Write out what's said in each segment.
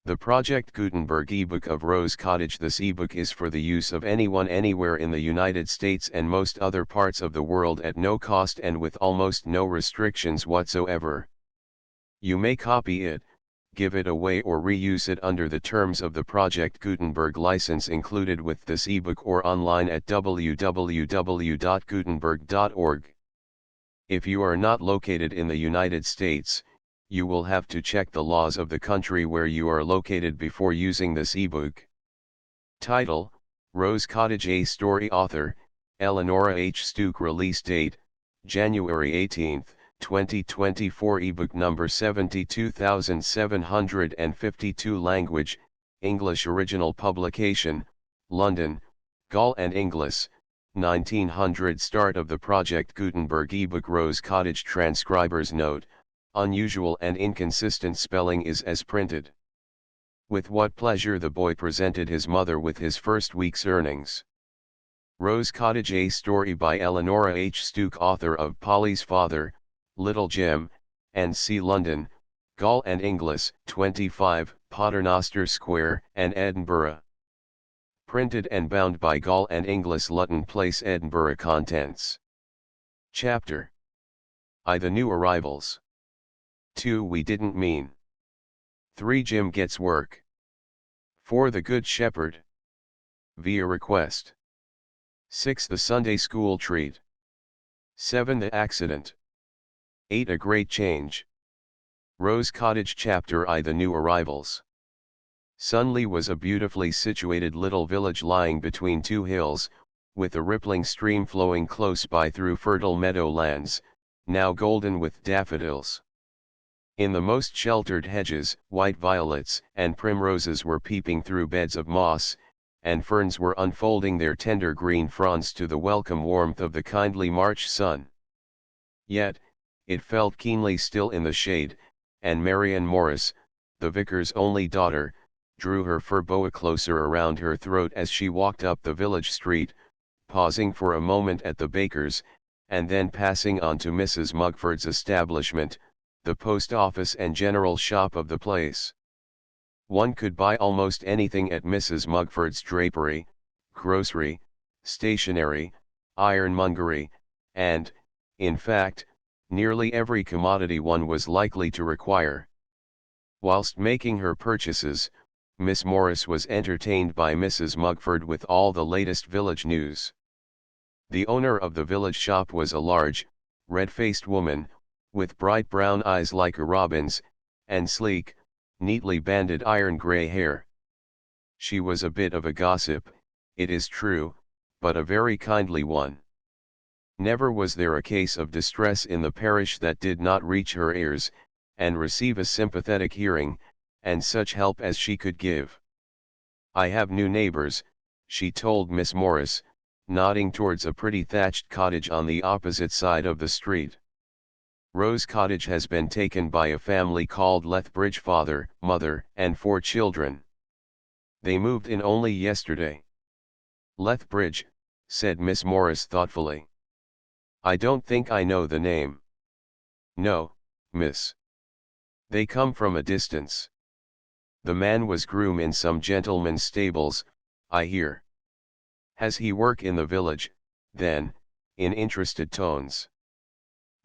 The Project Gutenberg ebook of Rose Cottage. This ebook is for the use of anyone anywhere in the United States and most other parts of the world at no cost and with almost no restrictions whatsoever. You may copy it, give it away or reuse it under the terms of the Project Gutenberg license included with this ebook or online at www.gutenberg.org. If you are not located in the United States, you will have to check the laws of the country where you are located before using this ebook. Title: Rose Cottage. A story. Author: Eleanora H. Stooke. Release date: January 18, 2024. Ebook number 72752. Language: English. Original publication: London, Gall and Inglis, 1900. Start of the Project Gutenberg ebook. Rose Cottage. Transcriber's note: unusual and inconsistent spelling is as printed. With what pleasure the boy presented his mother with his first week's earnings. Rose Cottage. A story by Eleanora H. Stooke, author of Polly's Father, Little Jim, and C. London, Gall and Inglis, 25, Paternoster Square, and Edinburgh. Printed and bound by Gall and Inglis, Luton Place, Edinburgh. Contents. Chapter I. The New Arrivals. 2. We Didn't Mean. 3. Jim Gets Work. 4. The Good Shepherd. Via request. 6. The Sunday School Treat. 7. The Accident. 8. A Great Change. Rose Cottage. Chapter I. The New Arrivals. Sunley was a beautifully situated little village lying between two hills, with a rippling stream flowing close by through fertile meadowlands, now golden with daffodils. In the most sheltered hedges, white violets and primroses were peeping through beds of moss, and ferns were unfolding their tender green fronds to the welcome warmth of the kindly March sun. Yet, it felt keenly still in the shade, and Marian Morris, the vicar's only daughter, drew her fur boa closer around her throat as she walked up the village street, pausing for a moment at the baker's, and then passing on to Mrs. Mugford's establishment, the post office and general shop of the place. One could buy almost anything at Mrs. Mugford's: drapery, grocery, stationery, ironmongery, and, in fact, nearly every commodity one was likely to require. Whilst making her purchases, Miss Morris was entertained by Mrs. Mugford with all the latest village news. The owner of the village shop was a large, red-faced woman, with bright brown eyes like a robin's, and sleek, neatly banded iron-gray hair. She was a bit of a gossip, it is true, but a very kindly one. Never was there a case of distress in the parish that did not reach her ears, and receive a sympathetic hearing, and such help as she could give. "I have new neighbors," she told Miss Morris, nodding towards a pretty thatched cottage on the opposite side of the street. "Rose Cottage has been taken by a family called Lethbridge, father, mother, and 4 children. They moved in only yesterday." "Lethbridge," said Miss Morris thoughtfully. "I don't think I know the name." "No, miss. They come from a distance. The man was groom in some gentleman's stables, I hear." "Has he work in the village, then?" in interested tones.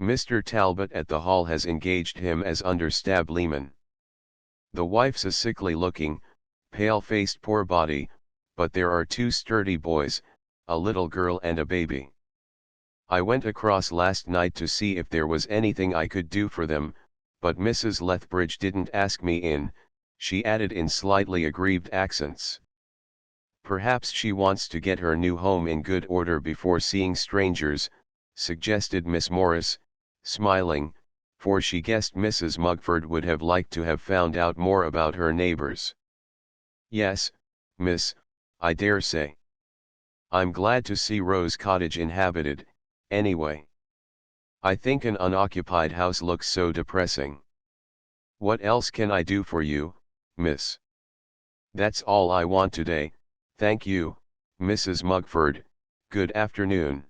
"Mr. Talbot at the Hall has engaged him as understableman. The wife's a sickly looking, pale-faced poor body, but there are 2 sturdy boys, a little girl and a baby. I went across last night to see if there was anything I could do for them, but Mrs. Lethbridge didn't ask me in," she added in slightly aggrieved accents. "Perhaps she wants to get her new home in good order before seeing strangers," suggested Miss Morris, smiling, for she guessed Mrs. Mugford would have liked to have found out more about her neighbors. "Yes, miss, I dare say. I'm glad to see Rose Cottage inhabited, anyway. I think an unoccupied house looks so depressing. What else can I do for you, miss?" "That's all I want today, thank you, Mrs. Mugford, good afternoon."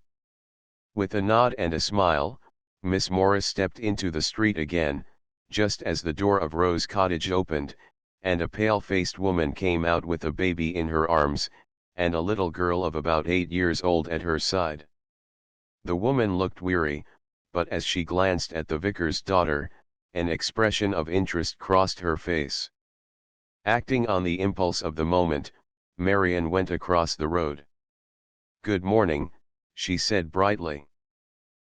With a nod and a smile, Miss Morris stepped into the street again, just as the door of Rose Cottage opened, and a pale-faced woman came out with a baby in her arms, and a little girl of about 8 years old at her side. The woman looked weary, but as she glanced at the vicar's daughter, an expression of interest crossed her face. Acting on the impulse of the moment, Marian went across the road. "Good morning," she said brightly.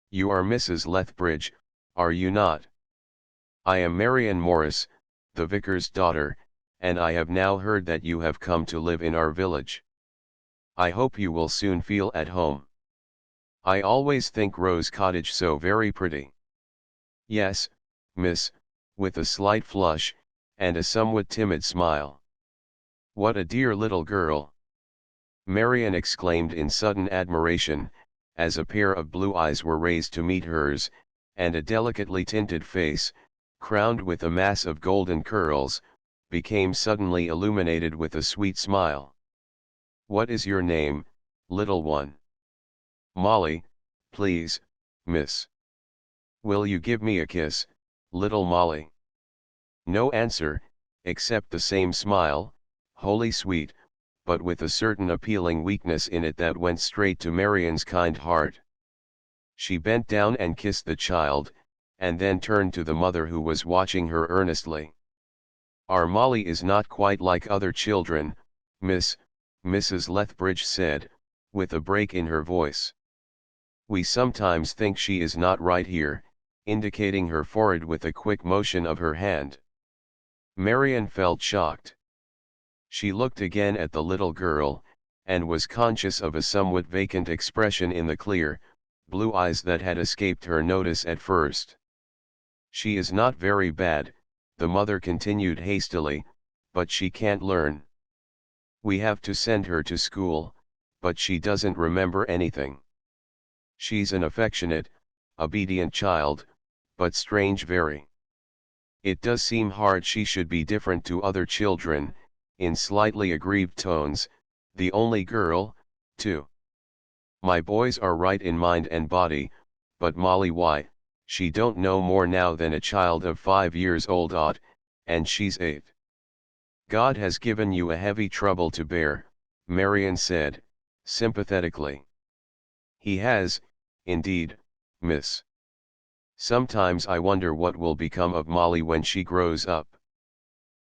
"You are Mrs. Lethbridge, are you not?" "I am Marian Morris, the vicar's daughter, and I have now heard that you have come to live in our village. I hope you will soon feel at home. I always think Rose Cottage so very pretty." "Yes, miss," with a slight flush, and a somewhat timid smile. "What a dear little girl!" Marian exclaimed in sudden admiration, as a pair of blue eyes were raised to meet hers, and a delicately tinted face, crowned with a mass of golden curls, became suddenly illuminated with a sweet smile. "What is your name, little one?" "Molly, please, miss." "Will you give me a kiss, little Molly?" No answer, except the same smile, wholly sweet, but with a certain appealing weakness in it that went straight to Marian's kind heart. She bent down and kissed the child, and then turned to the mother who was watching her earnestly. "Our Molly is not quite like other children, miss," Mrs. Lethbridge said, with a break in her voice. "We sometimes think she is not right here," indicating her forehead with a quick motion of her hand. Marian felt shocked. She looked again at the little girl, and was conscious of a somewhat vacant expression in the clear, blue eyes that had escaped her notice at first. "She is not very bad," the mother continued hastily, "but she can't learn. We have to send her to school, but she doesn't remember anything. She's an affectionate, obedient child, but strange very. It does seem hard she should be different to other children," in slightly aggrieved tones, "the only girl, too. My boys are right in mind and body, but Molly, why, she don't know more now than a child of 5 years old ought, and she's 8. God has given you a heavy trouble to bear," Marian said, sympathetically. "He has, indeed, miss. Sometimes I wonder what will become of Molly when she grows up.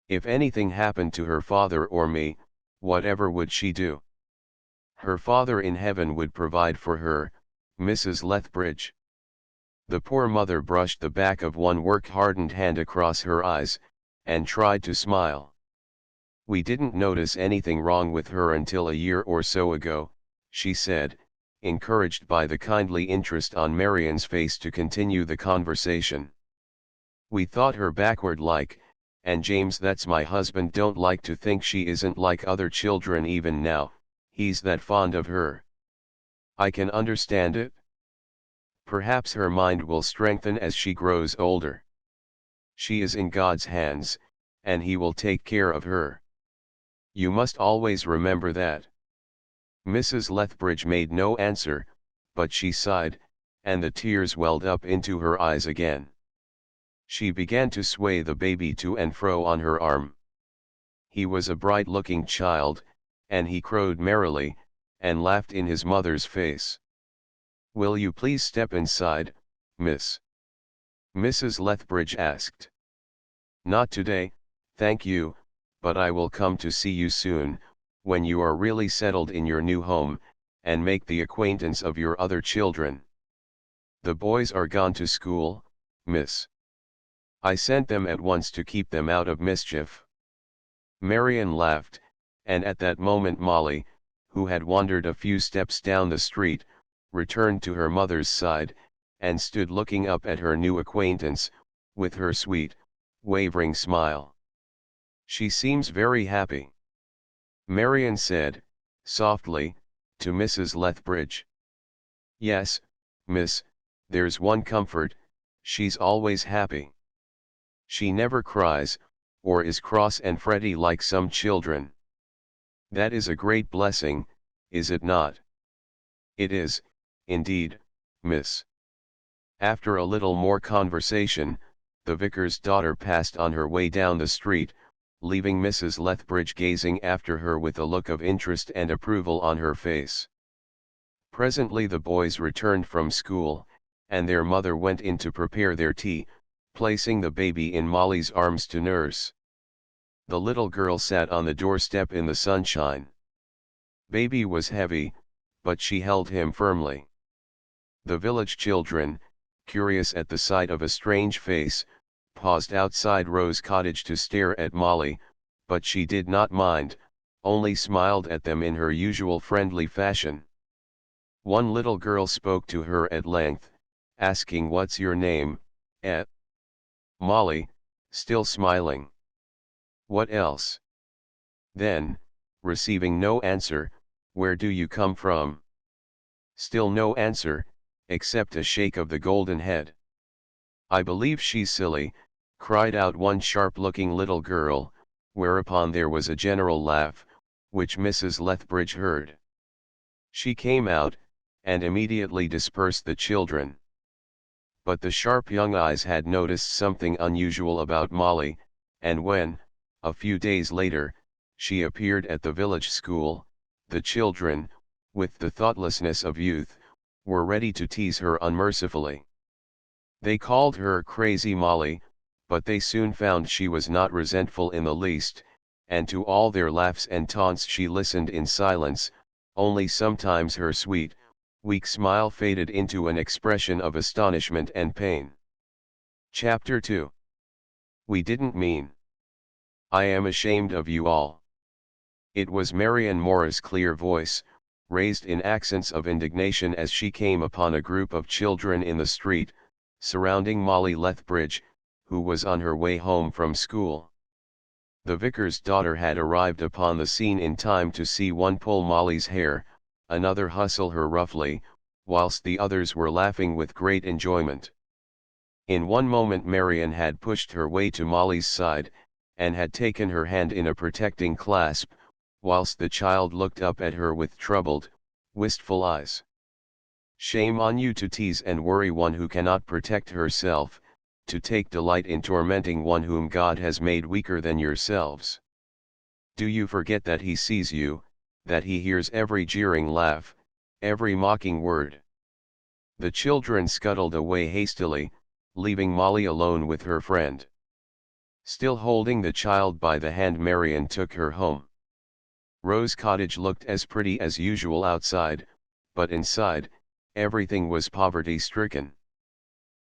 If anything happened to her father or me, whatever would she do? Her Father in heaven would provide for her, Mrs. Lethbridge." The poor mother brushed the back of one work-hardened hand across her eyes, and tried to smile. "We didn't notice anything wrong with her until a year or so ago," she said, encouraged by the kindly interest on Marian's face to continue the conversation. "We thought her backward-like, and James, that's my husband, don't like to think she isn't like other children even now, he's that fond of her. I can understand it. Perhaps her mind will strengthen as she grows older. She is in God's hands, and He will take care of her. You must always remember that." Mrs. Lethbridge made no answer, but she sighed, and the tears welled up into her eyes again. She began to sway the baby to and fro on her arm. He was a bright-looking child, and he crowed merrily, and laughed in his mother's face. "Will you please step inside, miss?" Mrs. Lethbridge asked. "Not today, thank you, but I will come to see you soon, when you are really settled in your new home, and make the acquaintance of your other children. The boys are gone to school, miss. I sent them at once to keep them out of mischief." Marian laughed, and at that moment Molly, who had wandered a few steps down the street, returned to her mother's side, and stood looking up at her new acquaintance, with her sweet, wavering smile. "She seems very happy," Marian said, softly, to Mrs. Lethbridge. "Yes, miss, there's one comfort, she's always happy. She never cries, or is cross and fretty like some children. That is a great blessing, is it not?" "It is, indeed, miss." After a little more conversation, the vicar's daughter passed on her way down the street, leaving Mrs. Lethbridge gazing after her with a look of interest and approval on her face. Presently the boys returned from school, and their mother went in to prepare their tea, placing the baby in Molly's arms to nurse. The little girl sat on the doorstep in the sunshine. Baby was heavy, but she held him firmly. The village children, curious at the sight of a strange face, paused outside Rose Cottage to stare at Molly, but she did not mind, only smiled at them in her usual friendly fashion. One little girl spoke to her at length, asking what's your name, eh? Molly, still smiling. What else? Then, receiving no answer, where do you come from? Still no answer, except a shake of the golden head. I believe she's silly, cried out one sharp-looking little girl, whereupon there was a general laugh, which Mrs. Lethbridge heard. She came out, and immediately dispersed the children. But the sharp young eyes had noticed something unusual about Molly, and when, a few days later, she appeared at the village school, the children, with the thoughtlessness of youth, were ready to tease her unmercifully. They called her Crazy Molly, but they soon found she was not resentful in the least, and to all their laughs and taunts she listened in silence, only sometimes her sweet, weak smile faded into an expression of astonishment and pain. Chapter 2. We didn't mean. I am ashamed of you all. It was Marian Mora's clear voice, raised in accents of indignation as she came upon a group of children in the street, surrounding Molly Lethbridge, who was on her way home from school. The vicar's daughter had arrived upon the scene in time to see one pull Molly's hair, another hustle her roughly, whilst the others were laughing with great enjoyment. In one moment Marian had pushed her way to Molly's side, and had taken her hand in a protecting clasp, whilst the child looked up at her with troubled, wistful eyes. Shame on you to tease and worry one who cannot protect herself, to take delight in tormenting one whom God has made weaker than yourselves. Do you forget that he sees you, that he hears every jeering laugh, every mocking word? The children scuttled away hastily, leaving Molly alone with her friend. Still holding the child by the hand, Marian took her home. Rose Cottage looked as pretty as usual outside, but inside, everything was poverty-stricken.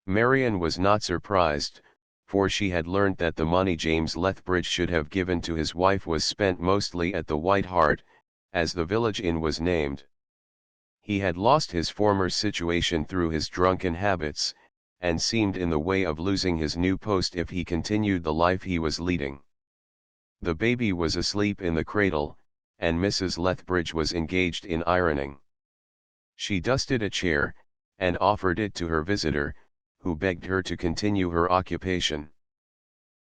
Marian was not surprised, for she had learnt that the money James Lethbridge should have given to his wife was spent mostly at the White Hart, as the village inn was named. He had lost his former situation through his drunken habits, and seemed in the way of losing his new post if he continued the life he was leading. The baby was asleep in the cradle, and Mrs. Lethbridge was engaged in ironing. She dusted a chair, and offered it to her visitor, who begged her to continue her occupation.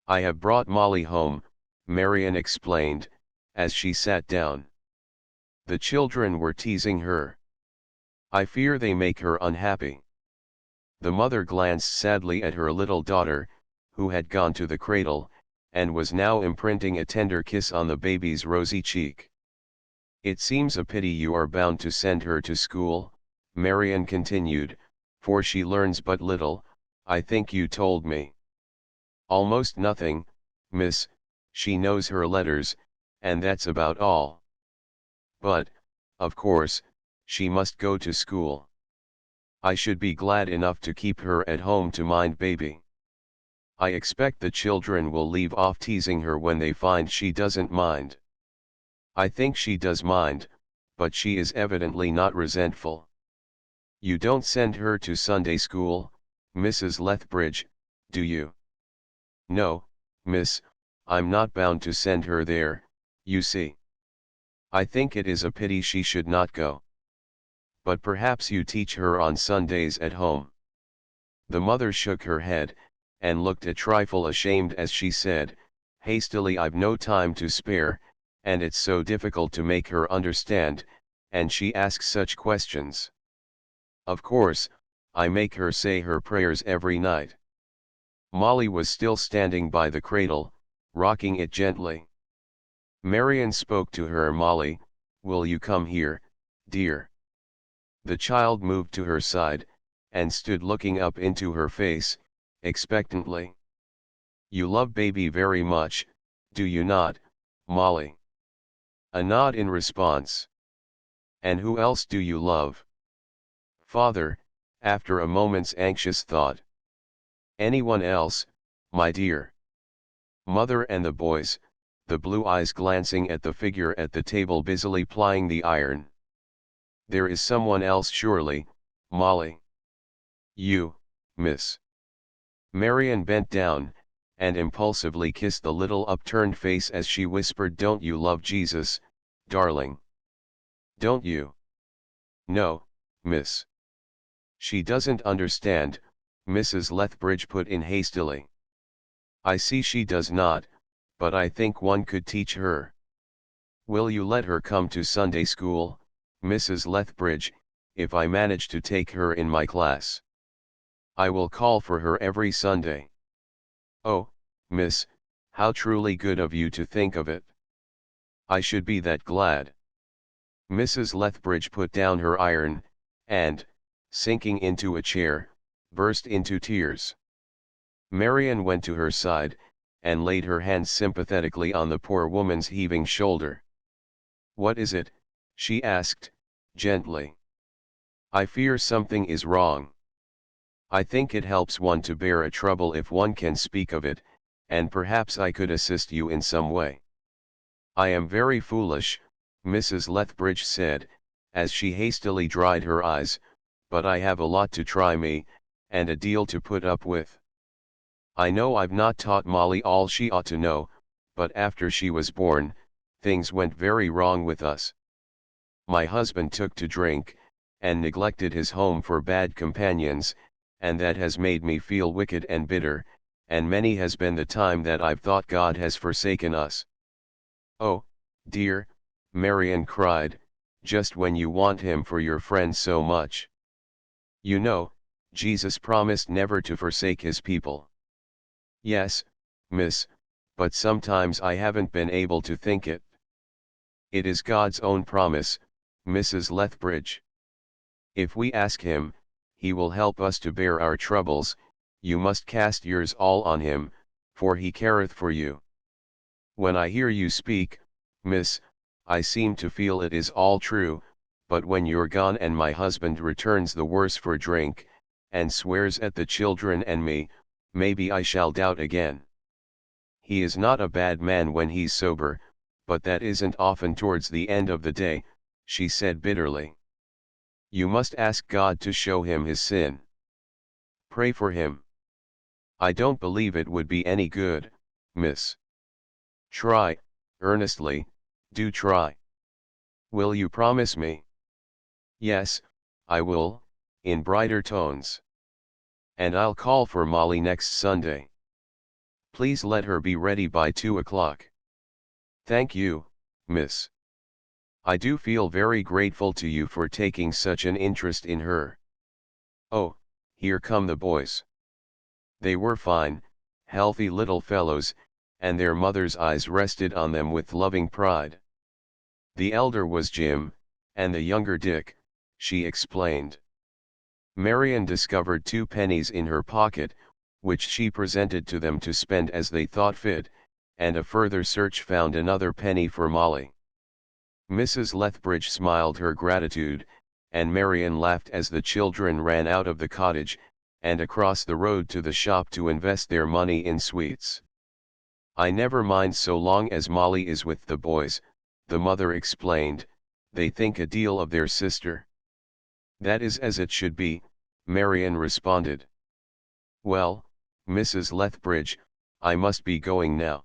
I have brought Molly home, Marian explained, as she sat down. The children were teasing her. I fear they make her unhappy. The mother glanced sadly at her little daughter, who had gone to the cradle, and was now imprinting a tender kiss on the baby's rosy cheek. It seems a pity you are bound to send her to school, Marian continued, for she learns but little, I think you told me. Almost nothing, miss, she knows her letters, and that's about all. But, of course, she must go to school. I should be glad enough to keep her at home to mind baby. I expect the children will leave off teasing her when they find she doesn't mind. I think she does mind, but she is evidently not resentful. You don't send her to Sunday school, Mrs. Lethbridge, do you? No, miss, I'm not bound to send her there, you see. I think it is a pity she should not go. But perhaps you teach her on Sundays at home. The mother shook her head, and looked a trifle ashamed as she said, hastily, I've no time to spare, and it's so difficult to make her understand, and she asks such questions. Of course, I make her say her prayers every night. Molly was still standing by the cradle, rocking it gently. Marian spoke to her. Molly, will you come here, dear? The child moved to her side, and stood looking up into her face, expectantly. You love baby very much, do you not, Molly? A nod in response. And who else do you love? Father, after a moment's anxious thought. Anyone else, my dear? Mother and the boys, the blue eyes glancing at the figure at the table busily plying the iron. There is someone else surely, Molly. You, miss. Marian bent down, and impulsively kissed the little upturned face as she whispered, don't you love Jesus, darling? Don't you? No, miss. She doesn't understand, Mrs. Lethbridge put in hastily. I see she does not, but I think one could teach her. Will you let her come to Sunday school, Mrs. Lethbridge, if I manage to take her in my class? I will call for her every Sunday. Oh, miss, how truly good of you to think of it. I should be that glad. Mrs. Lethbridge put down her iron, and, sinking into a chair, burst into tears. Marian went to her side, and laid her hands sympathetically on the poor woman's heaving shoulder. What is it? She asked, gently. I fear something is wrong. I think it helps one to bear a trouble if one can speak of it, and perhaps I could assist you in some way. I am very foolish, Mrs. Lethbridge said, as she hastily dried her eyes, but I have a lot to try me, and a deal to put up with. I know I've not taught Molly all she ought to know, but after she was born, things went very wrong with us. My husband took to drink, and neglected his home for bad companions, and that has made me feel wicked and bitter, and many has been the time that I've thought God has forsaken us. Oh, dear, Marian cried, just when you want him for your friend so much. You know, Jesus promised never to forsake his people. Yes, miss, but sometimes I haven't been able to think it. It is God's own promise, Mrs. Lethbridge. If we ask him, he will help us to bear our troubles. You must cast yours all on him, for he careth for you. When I hear you speak, miss, I seem to feel it is all true, but when you're gone and my husband returns the worse for drink, and swears at the children and me, maybe I shall doubt again. He is not a bad man when he's sober, but that isn't often towards the end of the day, she said bitterly. You must ask God to show him his sin. Pray for him. I don't believe it would be any good, miss. Try, earnestly, do try. Will you promise me? Yes, I will, in brighter tones. And I'll call for Molly next Sunday. Please let her be ready by 2 o'clock. Thank you, miss. I do feel very grateful to you for taking such an interest in her. Oh, here come the boys. They were fine, healthy little fellows, and their mother's eyes rested on them with loving pride. The elder was Jim, and the younger Dick, she explained. Marian discovered 2 pennies in her pocket, which she presented to them to spend as they thought fit, and a further search found another penny for Molly. Mrs. Lethbridge smiled her gratitude, and Marian laughed as the children ran out of the cottage, and across the road to the shop to invest their money in sweets. I never mind so long as Molly is with the boys, the mother explained, they think a deal of their sister. That is as it should be, Marian responded. Well, Mrs. Lethbridge, I must be going now.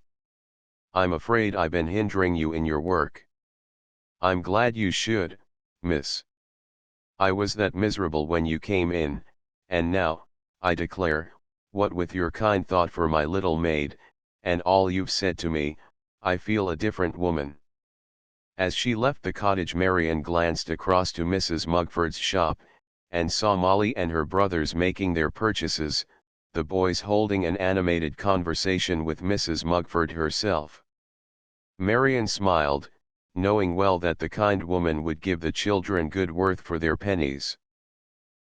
I'm afraid I've been hindering you in your work. I'm glad you should, miss. I was that miserable when you came in, and now, I declare, what with your kind thought for my little maid, and all you've said to me, I feel a different woman. As she left the cottage, Marian glanced across to Mrs. Mugford's shop, and saw Molly and her brothers making their purchases, the boys holding an animated conversation with Mrs. Mugford herself. Marion smiled, knowing well that the kind woman would give the children good worth for their pennies.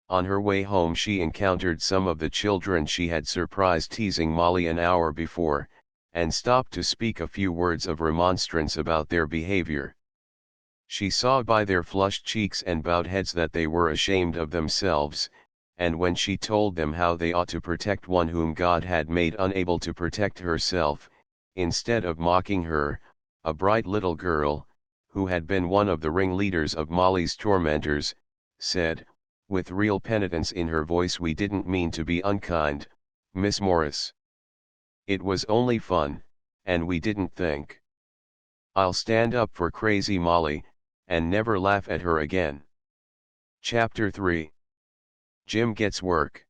On her way home she encountered some of the children she had surprised teasing Molly an hour before, and stopped to speak a few words of remonstrance about their behavior. She saw by their flushed cheeks and bowed heads that they were ashamed of themselves, and when she told them how they ought to protect one whom God had made unable to protect herself, instead of mocking her, a bright little girl, who had been one of the ringleaders of Molly's tormentors, said, with real penitence in her voice, "We didn't mean to be unkind, Miss Morris. It was only fun, and we didn't think. I'll stand up for crazy Molly, and never laugh at her again." Chapter 3. Jim Gets Work.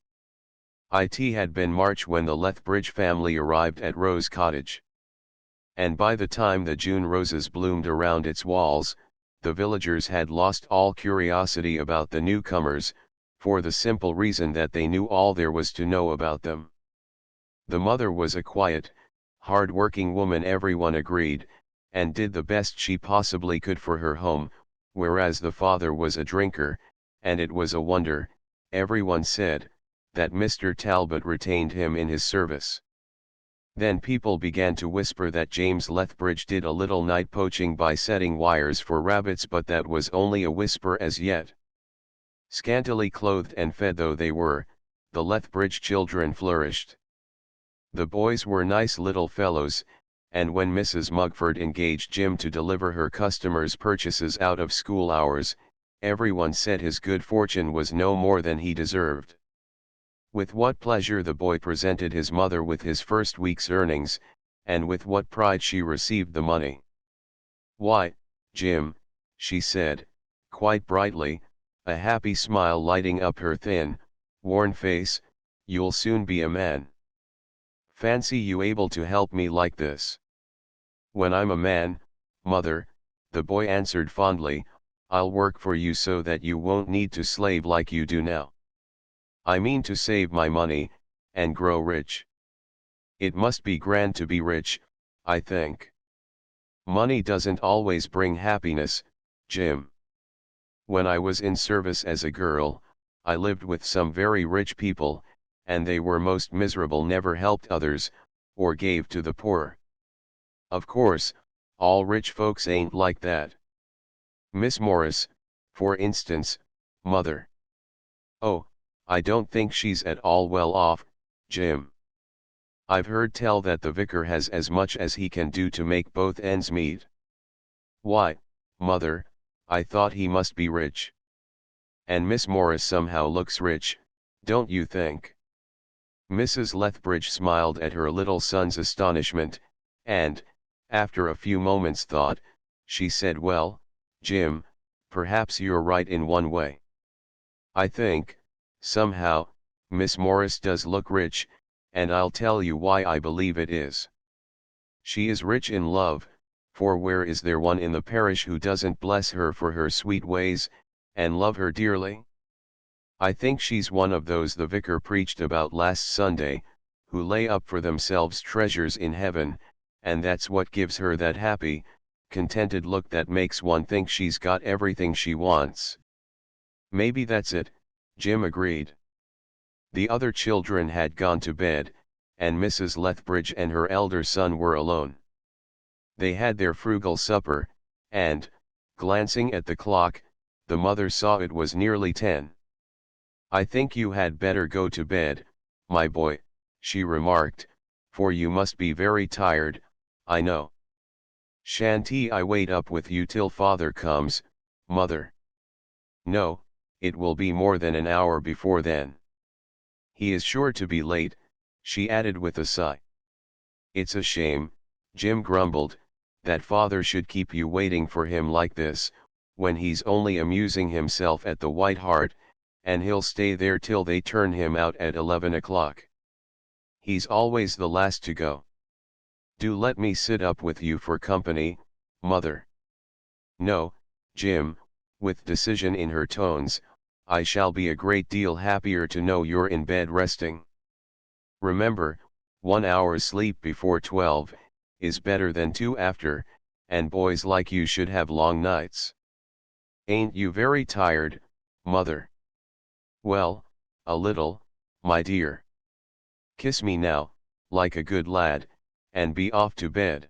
It had been March when the Lethbridge family arrived at Rose Cottage. And by the time the June roses bloomed around its walls, the villagers had lost all curiosity about the newcomers, for the simple reason that they knew all there was to know about them. The mother was a quiet, hard-working woman, everyone agreed, and did the best she possibly could for her home, whereas the father was a drinker, and it was a wonder, everyone said, that Mr. Talbot retained him in his service. Then people began to whisper that James Lethbridge did a little night poaching by setting wires for rabbits, but that was only a whisper as yet. Scantily clothed and fed though they were, the Lethbridge children flourished. The boys were nice little fellows, and when Mrs. Mugford engaged Jim to deliver her customers' purchases out of school hours, everyone said his good fortune was no more than he deserved. With what pleasure the boy presented his mother with his first week's earnings, and with what pride she received the money. "Why, Jim," she said, quite brightly, a happy smile lighting up her thin, worn face, "you'll soon be a man. Fancy you able to help me like this." "When I'm a man, mother," the boy answered fondly, "I'll work for you so that you won't need to slave like you do now. I mean to save my money, and grow rich. It must be grand to be rich, I think. Money doesn't always bring happiness, Jim. When I was in service as a girl, I lived with some very rich people, and they were most miserable, never helped others, or gave to the poor. Of course, all rich folks ain't like that. Miss Morris, for instance, mother. Oh, I don't think she's at all well off, Jim. I've heard tell that the vicar has as much as he can do to make both ends meet." "Why, mother, I thought he must be rich. And Miss Morris somehow looks rich, don't you think?" Mrs. Lethbridge smiled at her little son's astonishment, and, after a few moments' thought, she said, "Well, Jim, perhaps you're right in one way. I think, somehow, Miss Morris does look rich, and I'll tell you why I believe it is. She is rich in love, for where is there one in the parish who doesn't bless her for her sweet ways, and love her dearly? I think she's one of those the vicar preached about last Sunday, who lay up for themselves treasures in heaven, and that's what gives her that happy, contented look that makes one think she's got everything she wants." "Maybe that's it," Jim agreed. The other children had gone to bed, and Mrs. Lethbridge and her elder son were alone. They had their frugal supper, and, glancing at the clock, the mother saw it was nearly 10. "I think you had better go to bed, my boy," she remarked, "for you must be very tired, I know." "Shan't I wait up with you till father comes, mother?" "No, it will be more than an hour before then. He is sure to be late," she added with a sigh. "It's a shame," Jim grumbled, "that father should keep you waiting for him like this, when he's only amusing himself at the White Hart, and he'll stay there till they turn him out at 11 o'clock. He's always the last to go. Do let me sit up with you for company, mother." "No, Jim," with decision in her tones, "I shall be a great deal happier to know you're in bed resting." Remember, 1 hour's sleep before 12, is better than 2 after, and boys like you should have long nights. Ain't you very tired, mother? Well, a little, my dear. Kiss me now, like a good lad, and be off to bed.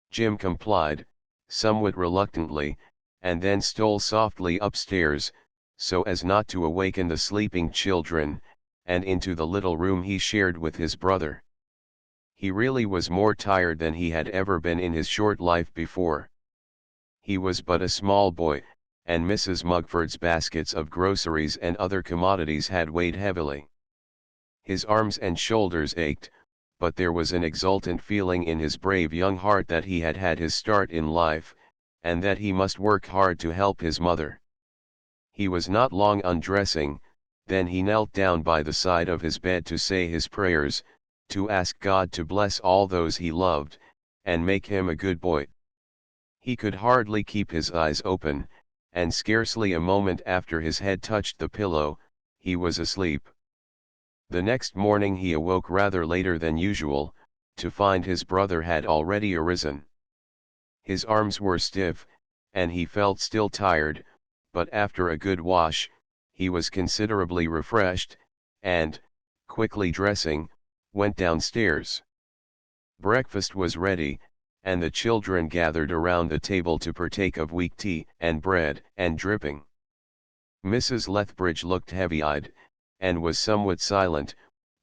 Jim complied, somewhat reluctantly, and then stole softly upstairs, so as not to awaken the sleeping children, and into the little room he shared with his brother. He really was more tired than he had ever been in his short life before. He was but a small boy, and Mrs. Mugford's baskets of groceries and other commodities had weighed heavily. His arms and shoulders ached, but there was an exultant feeling in his brave young heart that he had had his start in life, and that he must work hard to help his mother. He was not long undressing, then he knelt down by the side of his bed to say his prayers, to ask God to bless all those he loved, and make him a good boy. He could hardly keep his eyes open, and scarcely a moment after his head touched the pillow, he was asleep. The next morning he awoke rather later than usual, to find his brother had already arisen. His arms were stiff, and he felt still tired, but after a good wash, he was considerably refreshed, and, quickly dressing, went downstairs. Breakfast was ready, and the children gathered around the table to partake of weak tea and bread and dripping. Mrs. Lethbridge looked heavy-eyed, and was somewhat silent,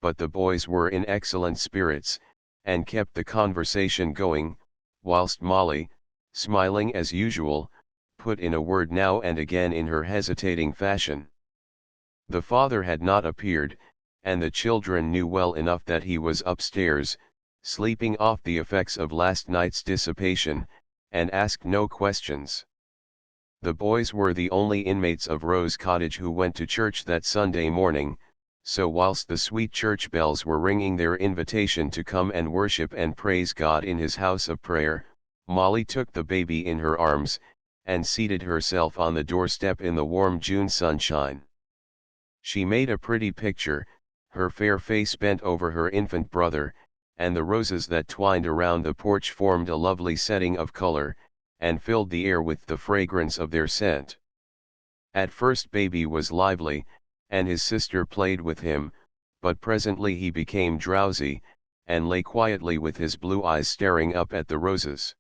but the boys were in excellent spirits, and kept the conversation going, whilst Molly, smiling as usual, put in a word now and again in her hesitating fashion. The father had not appeared, and the children knew well enough that he was upstairs, sleeping off the effects of last night's dissipation, and asked no questions. The boys were the only inmates of Rose Cottage who went to church that Sunday morning, so whilst the sweet church bells were ringing their invitation to come and worship and praise God in his house of prayer, Molly took the baby in her arms, and seated herself on the doorstep in the warm June sunshine. She made a pretty picture, her fair face bent over her infant brother, and the roses that twined around the porch formed a lovely setting of color, and filled the air with the fragrance of their scent. At first baby was lively, and his sister played with him, but presently he became drowsy, and lay quietly with his blue eyes staring up at the roses.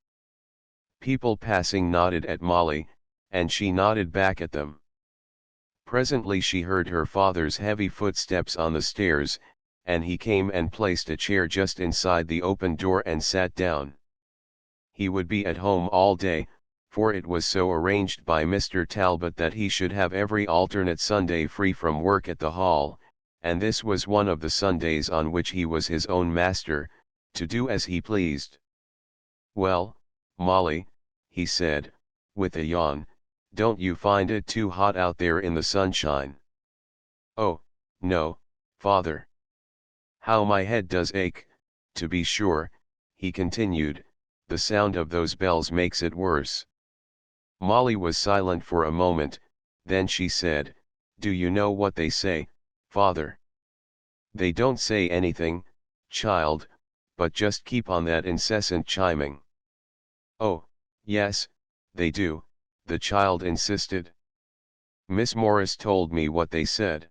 People passing nodded at Molly, and she nodded back at them. Presently she heard her father's heavy footsteps on the stairs, and he came and placed a chair just inside the open door and sat down. He would be at home all day, for it was so arranged by Mr. Talbot that he should have every alternate Sunday free from work at the Hall, and this was one of the Sundays on which he was his own master, to do as he pleased. "Well, Molly," he said, with a yawn, "don't you find it too hot out there in the sunshine?" "Oh, no, father. How my head does ache, to be sure," he continued. "The sound of those bells makes it worse." Molly was silent for a moment, then she said, "Do you know what they say, father?" "They don't say anything, child, but just keep on that incessant chiming." "Oh, yes, they do," the child insisted. "Miss Morris told me what they said."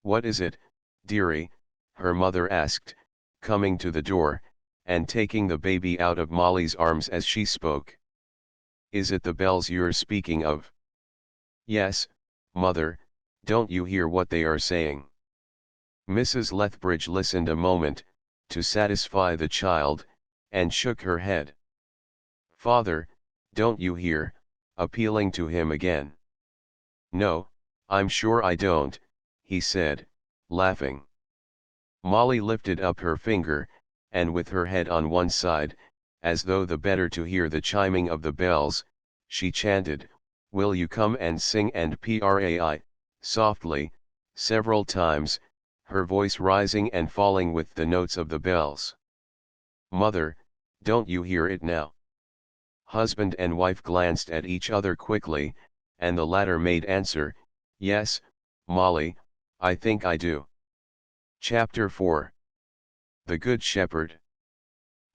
"What is it, dearie?" her mother asked, coming to the door, and taking the baby out of Molly's arms as she spoke. "Is it the bells you're speaking of?" "Yes, mother, don't you hear what they are saying?" Mrs. Lethbridge listened a moment, to satisfy the child, and shook her head. "Father, don't you hear?" appealing to him again. "No, I'm sure I don't," he said, laughing. Molly lifted up her finger, and with her head on one side, as though the better to hear the chiming of the bells, she chanted, "Will you come and sing and pray," softly, several times, her voice rising and falling with the notes of the bells. "Mother, don't you hear it now?" Husband and wife glanced at each other quickly, and the latter made answer, "Yes, Molly, I think I do." Chapter 4 The Good Shepherd.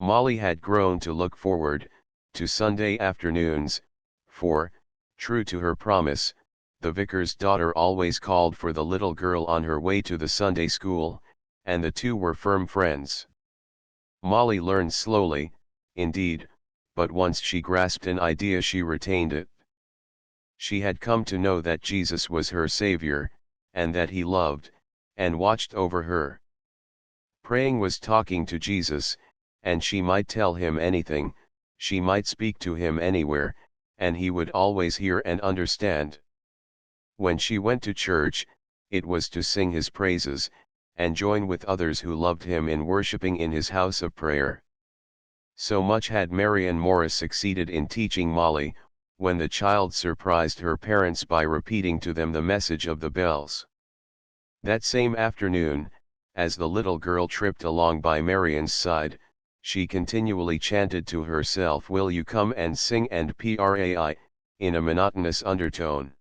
Molly had grown to look forward to Sunday afternoons, for, true to her promise, the vicar's daughter always called for the little girl on her way to the Sunday school, and the two were firm friends. Molly learned slowly, indeed, but once she grasped an idea she retained it. She had come to know that Jesus was her Savior, and that he loved, and watched over her. Praying was talking to Jesus, and she might tell him anything, she might speak to him anywhere, and he would always hear and understand. When she went to church, it was to sing his praises, and join with others who loved him in worshipping in his house of prayer. So much had Marian Morris succeeded in teaching Molly, when the child surprised her parents by repeating to them the message of the bells. That same afternoon, as the little girl tripped along by Marian's side, she continually chanted to herself, "Will you come and sing?" and "Pray," in a monotonous undertone.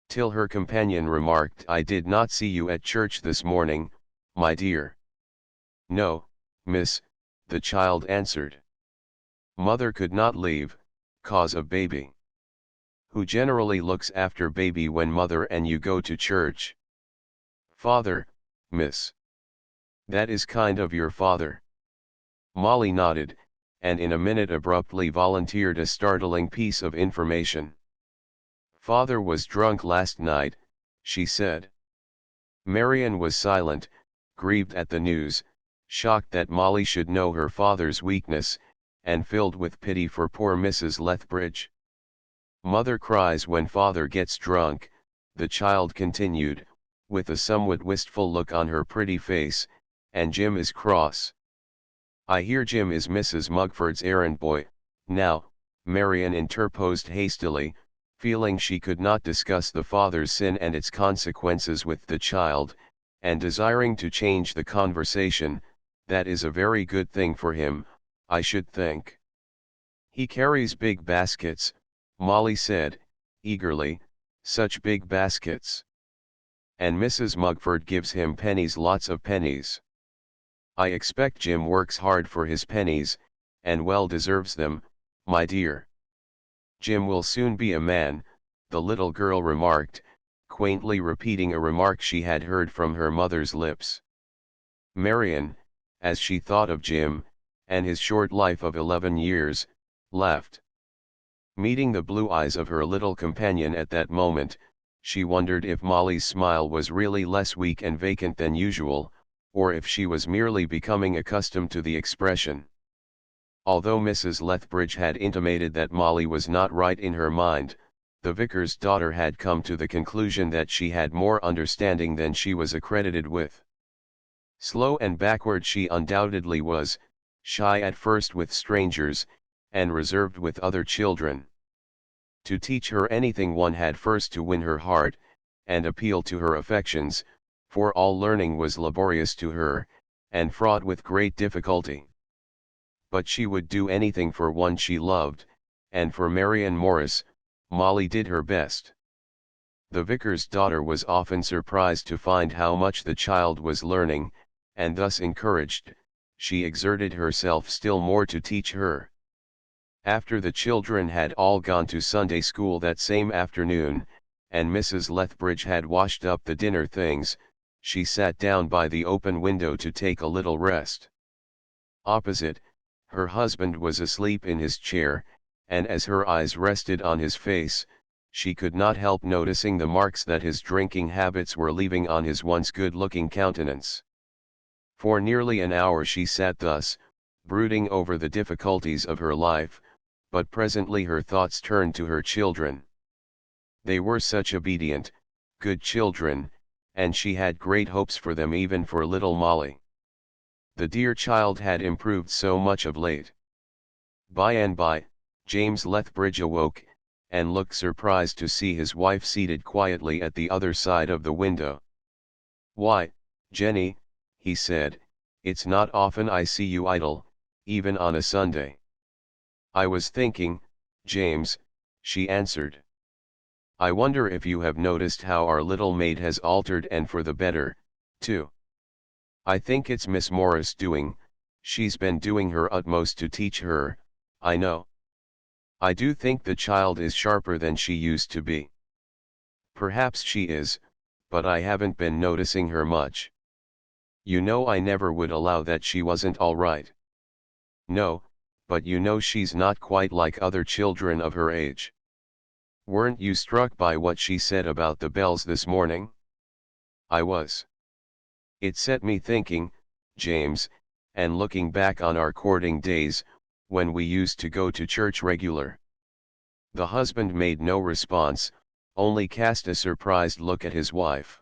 Till her companion remarked, "I did not see you at church this morning, my dear." "No, miss," the child answered. "Mother could not leave, 'cause of baby." "Who generally looks after baby when mother and you go to church?" "Father, miss." "That is kind of your father." Molly nodded, and in a minute abruptly volunteered a startling piece of information. "Father was drunk last night," she said. Marian was silent, grieved at the news, shocked that Molly should know her father's weakness, and filled with pity for poor Mrs. Lethbridge. "Mother cries when father gets drunk," the child continued, with a somewhat wistful look on her pretty face, "and Jim is cross." "I hear Jim is Mrs. Mugford's errand boy." "Now," Marian interposed hastily, feeling she could not discuss the father's sin and its consequences with the child, and desiring to change the conversation, "that is a very good thing for him, I should think." "He carries big baskets," Molly said, eagerly, "such big baskets. And Mrs. Mugford gives him pennies, lots of pennies. I expect Jim works hard for his pennies, and well deserves them, my dear." "Jim will soon be a man," the little girl remarked, quaintly repeating a remark she had heard from her mother's lips. Marian, as she thought of Jim, and his short life of 11 years, laughed. Meeting the blue eyes of her little companion at that moment, she wondered if Molly's smile was really less weak and vacant than usual, or if she was merely becoming accustomed to the expression. Although Mrs. Lethbridge had intimated that Molly was not right in her mind, the vicar's daughter had come to the conclusion that she had more understanding than she was accredited with. Slow and backward she undoubtedly was, shy at first with strangers, and reserved with other children. To teach her anything one had first to win her heart, and appeal to her affections, for all learning was laborious to her, and fraught with great difficulty. But she would do anything for one she loved, and for Marian Morris, Molly did her best. The vicar's daughter was often surprised to find how much the child was learning, and thus encouraged, she exerted herself still more to teach her. After the children had all gone to Sunday school that same afternoon, and Mrs. Lethbridge had washed up the dinner things, she sat down by the open window to take a little rest. Opposite, her husband was asleep in his chair, and as her eyes rested on his face, she could not help noticing the marks that his drinking habits were leaving on his once good-looking countenance. For nearly an hour she sat thus, brooding over the difficulties of her life, but presently her thoughts turned to her children. They were such obedient, good children, and she had great hopes for them, even for little Molly. The dear child had improved so much of late. By and by, James Lethbridge awoke, and looked surprised to see his wife seated quietly at the other side of the window. "Why, Jenny," he said, "it's not often I see you idle, even on a Sunday." "I was thinking, James," she answered. "I wonder if you have noticed how our little maid has altered, and for the better, too." I think it's Miss Morris doing, she's been doing her utmost to teach her, I know. I do think the child is sharper than she used to be. Perhaps she is, but I haven't been noticing her much. You know I never would allow that she wasn't all right. No, but you know she's not quite like other children of her age. Weren't you struck by what she said about the bells this morning? I was. It set me thinking, James, and looking back on our courting days, when we used to go to church regular. The husband made no response, only cast a surprised look at his wife.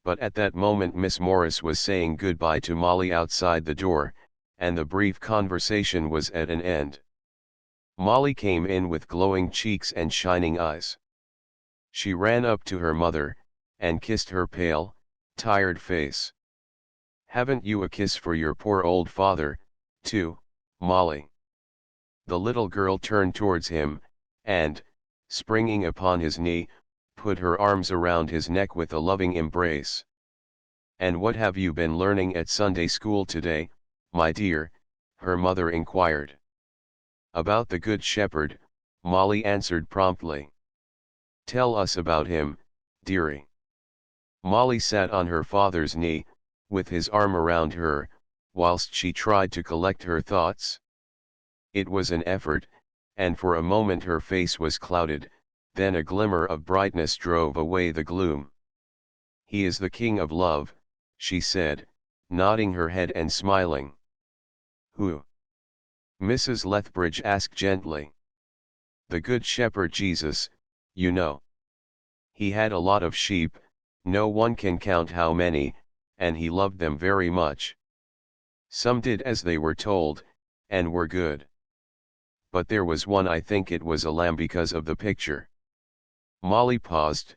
But at that moment Miss Morris was saying goodbye to Molly outside the door, and the brief conversation was at an end. Molly came in with glowing cheeks and shining eyes. She ran up to her mother, and kissed her pale, tired face. "Haven't you a kiss for your poor old father, too, Molly?" The little girl turned towards him, and, springing upon his knee, put her arms around his neck with a loving embrace. "And what have you been learning at Sunday school today, my dear?" her mother inquired. "About the Good Shepherd," Molly answered promptly. "Tell us about him, dearie." Molly sat on her father's knee, with his arm around her, whilst she tried to collect her thoughts. It was an effort, and for a moment her face was clouded, then a glimmer of brightness drove away the gloom. "He is the King of Love," she said, nodding her head and smiling. "Who?" Mrs. Lethbridge asked gently. "The Good Shepherd Jesus, you know. He had a lot of sheep, no one can count how many, and he loved them very much. Some did as they were told, and were good. But there was one, I think it was a lamb because of the picture." Molly paused,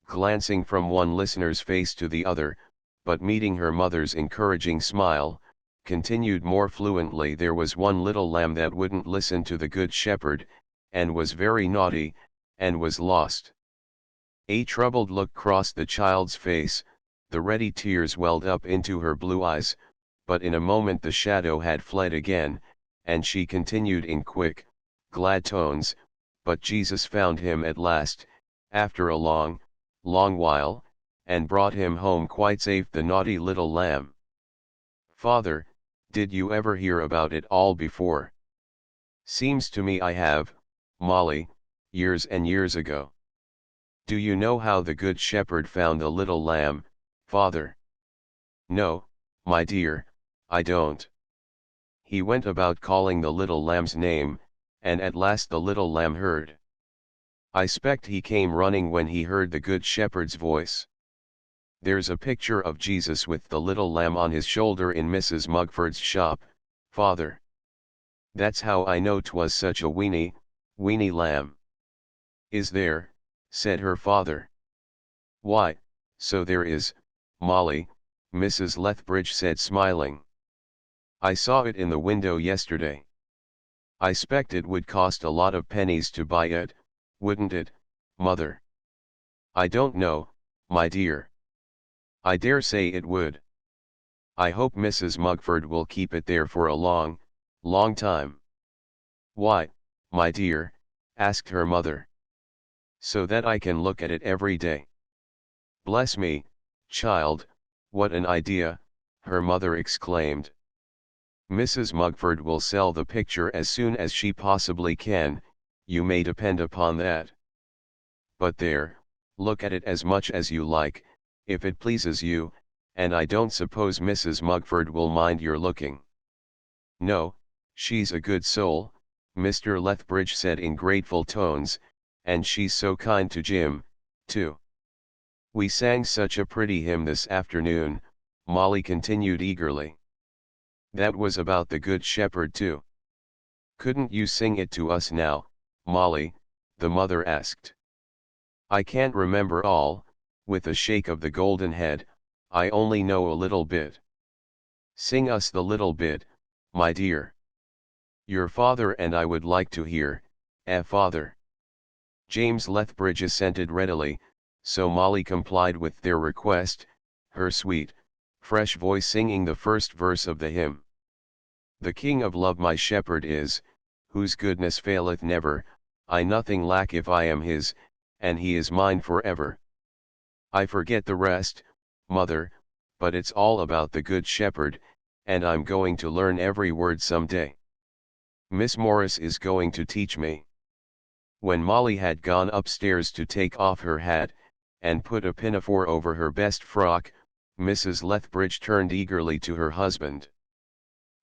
glancing from one listener's face to the other, but meeting her mother's encouraging smile, continued more fluently. "There was one little lamb that wouldn't listen to the Good Shepherd, and was very naughty, and was lost." A troubled look crossed the child's face, the ready tears welled up into her blue eyes, but in a moment the shadow had fled again, and she continued in quick, glad tones, "But Jesus found him at last, after a long, long while, and brought him home quite safe, the naughty little lamb. Father, did you ever hear about it all before?" "Seems to me I have, Molly, years and years ago." "Do you know how the Good Shepherd found the little lamb, Father?" "No, my dear, I don't. He went about calling the little lamb's name, and at last the little lamb heard. I 'spect he came running when he heard the Good Shepherd's voice. There's a picture of Jesus with the little lamb on his shoulder in Mrs. Mugford's shop, Father. That's how I know 'twas such a weeny, weeny lamb." "Is there?" said her father. "Why, so there is, Molly," Mrs. Lethbridge said, smiling. "I saw it in the window yesterday. I 'spect it would cost a lot of pennies to buy it, wouldn't it, Mother?" "I don't know, my dear. I dare say it would. I hope Mrs. Mugford will keep it there for a long, long time." "Why, my dear?" asked her mother. "So that I can look at it every day." "Bless me, child, what an idea," her mother exclaimed. "Mrs. Mugford will sell the picture as soon as she possibly can, you may depend upon that. But there, look at it as much as you like, if it pleases you, and I don't suppose Mrs. Mugford will mind your looking." "No, she's a good soul," Mr. Lethbridge said in grateful tones, "and she's so kind to Jim, too." "We sang such a pretty hymn this afternoon," Molly continued eagerly. "That was about the Good Shepherd too." "Couldn't you sing it to us now, Molly?" the mother asked. "I can't remember all," with a shake of the golden head, "I only know a little bit." "Sing us the little bit, my dear. Your father and I would like to hear, Father." James Lethbridge assented readily, so Molly complied with their request, her sweet, fresh voice singing the first verse of the hymn. The King of love my shepherd is, whose goodness faileth never, I nothing lack if I am his, and he is mine forever. I forget the rest, mother, but it's all about the Good Shepherd, and I'm going to learn every word someday. Miss Morris is going to teach me. When Molly had gone upstairs to take off her hat, and put a pinafore over her best frock, Mrs. Lethbridge turned eagerly to her husband.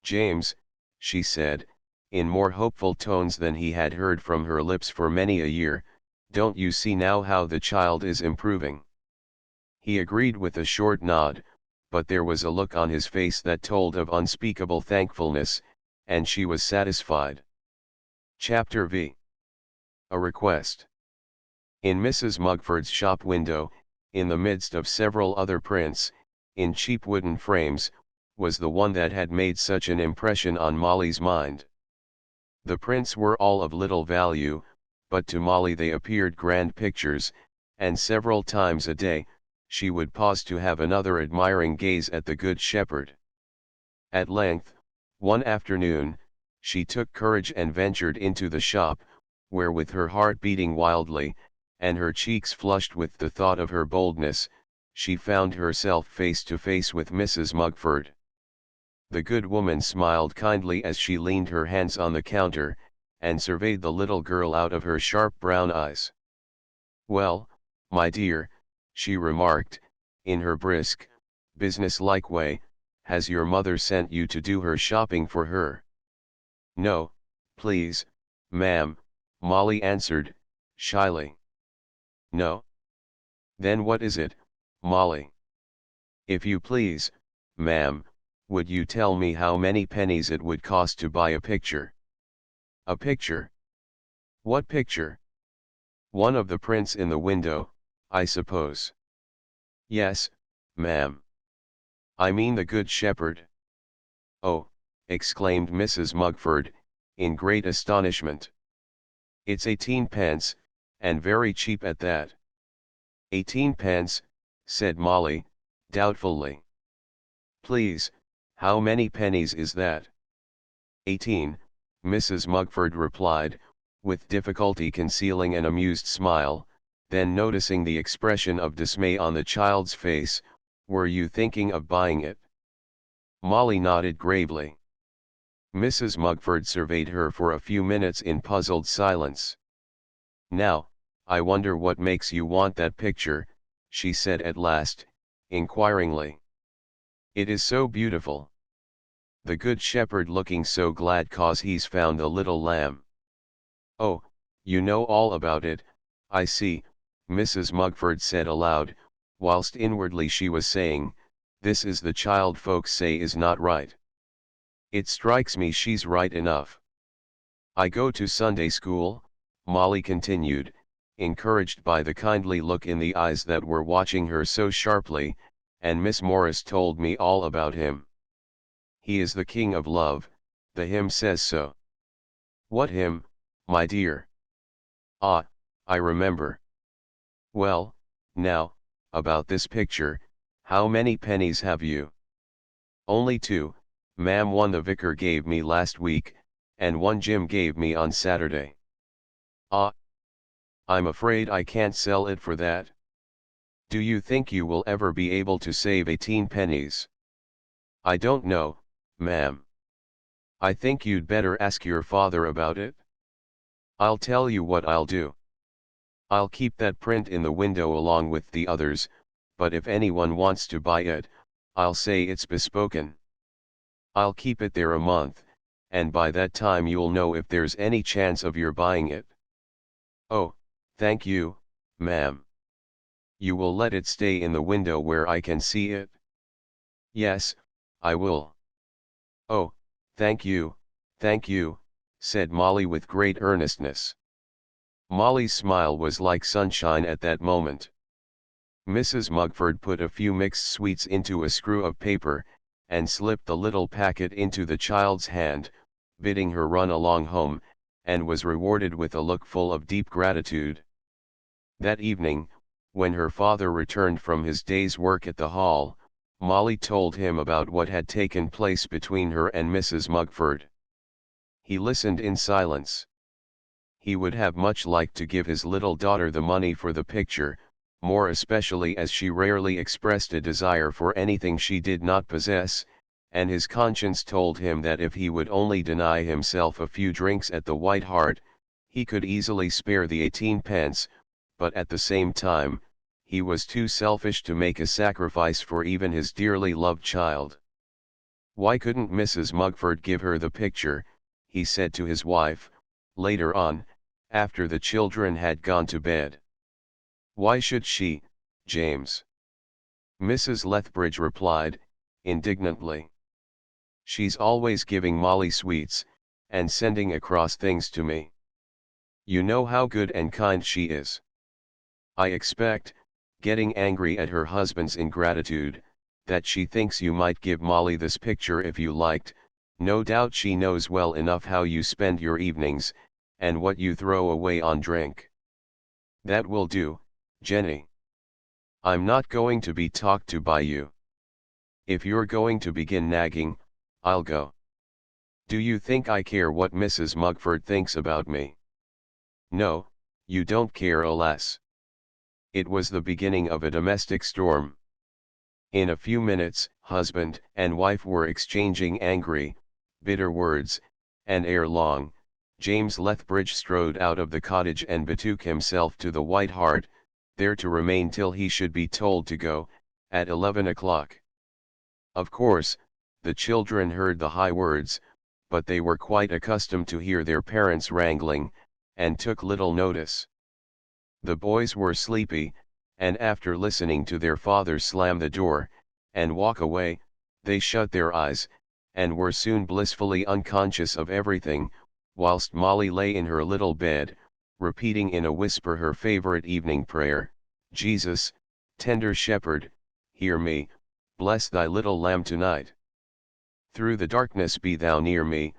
James, she said, in more hopeful tones than he had heard from her lips for many a year, don't you see now how the child is improving? He agreed with a short nod, but there was a look on his face that told of unspeakable thankfulness, and she was satisfied. Chapter V. A request. In Mrs. Mugford's shop window, in the midst of several other prints, in cheap wooden frames, was the one that had made such an impression on Molly's mind. The prints were all of little value, but to Molly they appeared grand pictures, and several times a day, she would pause to have another admiring gaze at the Good Shepherd. At length, one afternoon, she took courage and ventured into the shop, where with her heart beating wildly, and her cheeks flushed with the thought of her boldness, she found herself face to face with Mrs. Mugford. The good woman smiled kindly as she leaned her hands on the counter, and surveyed the little girl out of her sharp brown eyes. "Well, my dear," she remarked, in her brisk, business-like way, "has your mother sent you to do her shopping for her?" "No, please, ma'am," Molly answered, shyly. "No? Then what is it, Molly?" "If you please, ma'am, would you tell me how many pennies it would cost to buy a picture?" "A picture? What picture?" "One of the prints in the window, I suppose." "Yes, ma'am. I mean the Good Shepherd." "Oh," exclaimed Mrs. Mugford, in great astonishment. "It's 18 pence, and very cheap at that." 18 pence, said Molly, doubtfully. "Please, how many pennies is that?" 18, Mrs. Mugford replied, with difficulty concealing an amused smile, then noticing the expression of dismay on the child's face. "Were you thinking of buying it?" Molly nodded gravely. Mrs. Mugford surveyed her for a few minutes in puzzled silence. "Now, I wonder what makes you want that picture," she said at last, inquiringly. "It is so beautiful. The Good Shepherd looking so glad 'cause he's found a little lamb." "Oh, you know all about it, I see," Mrs. Mugford said aloud, whilst inwardly she was saying, "This is the child folks say is not right. It strikes me she's right enough." "I go to Sunday school," Molly continued, encouraged by the kindly look in the eyes that were watching her so sharply, "and Miss Morris told me all about him. He is the King of love, the hymn says so." "What hymn, my dear?" "Ah, I remember. Well, now, about this picture, how many pennies have you?" "Only 2, ma'am. One the vicar gave me last week, and one Jim gave me on Saturday." "Ah, I'm afraid I can't sell it for that." "Do you think you will ever be able to save 18 pennies?" "I don't know, ma'am. I think you'd better ask your father about it." "I'll tell you what I'll do. I'll keep that print in the window along with the others, but if anyone wants to buy it, I'll say it's bespoken. I'll keep it there a month, and by that time you'll know if there's any chance of your buying it." "Oh, thank you, ma'am. You will let it stay in the window where I can see it?" "Yes, I will." "Oh, thank you," said Molly with great earnestness. Molly's smile was like sunshine at that moment. Mrs. Mugford put a few mixed sweets into a screw of paper, and slipped the little packet into the child's hand, bidding her run along home, and was rewarded with a look full of deep gratitude. That evening, when her father returned from his day's work at the hall, Molly told him about what had taken place between her and Mrs. Mugford. He listened in silence. He would have much liked to give his little daughter the money for the picture, more especially as she rarely expressed a desire for anything she did not possess, and his conscience told him that if he would only deny himself a few drinks at the White Hart, he could easily spare the 18 pence, but at the same time, he was too selfish to make a sacrifice for even his dearly loved child. Why couldn't Mrs. Mugford give her the picture, he said to his wife, later on, after the children had gone to bed. Why should she, James? Mrs. Lethbridge replied, indignantly. She's always giving Molly sweets, and sending across things to me. You know how good and kind she is. I expect, getting angry at her husband's ingratitude, that she thinks you might give Molly this picture if you liked. No doubt she knows well enough how you spend your evenings, and what you throw away on drink. That will do, Jenny. I'm not going to be talked to by you. If you're going to begin nagging, I'll go. Do you think I care what Mrs. Mugford thinks about me? No, you don't care, alas. It was the beginning of a domestic storm. In a few minutes, husband and wife were exchanging angry, bitter words, and ere long, James Lethbridge strode out of the cottage and betook himself to the White Hart, there to remain till he should be told to go, at 11 o'clock. Of course, the children heard the high words, but they were quite accustomed to hear their parents wrangling, and took little notice. The boys were sleepy, and after listening to their father slam the door, and walk away, they shut their eyes, and were soon blissfully unconscious of everything, whilst Molly lay in her little bed, repeating in a whisper her favorite evening prayer, Jesus, tender shepherd, hear me, bless thy little lamb tonight. Through the darkness be thou near me,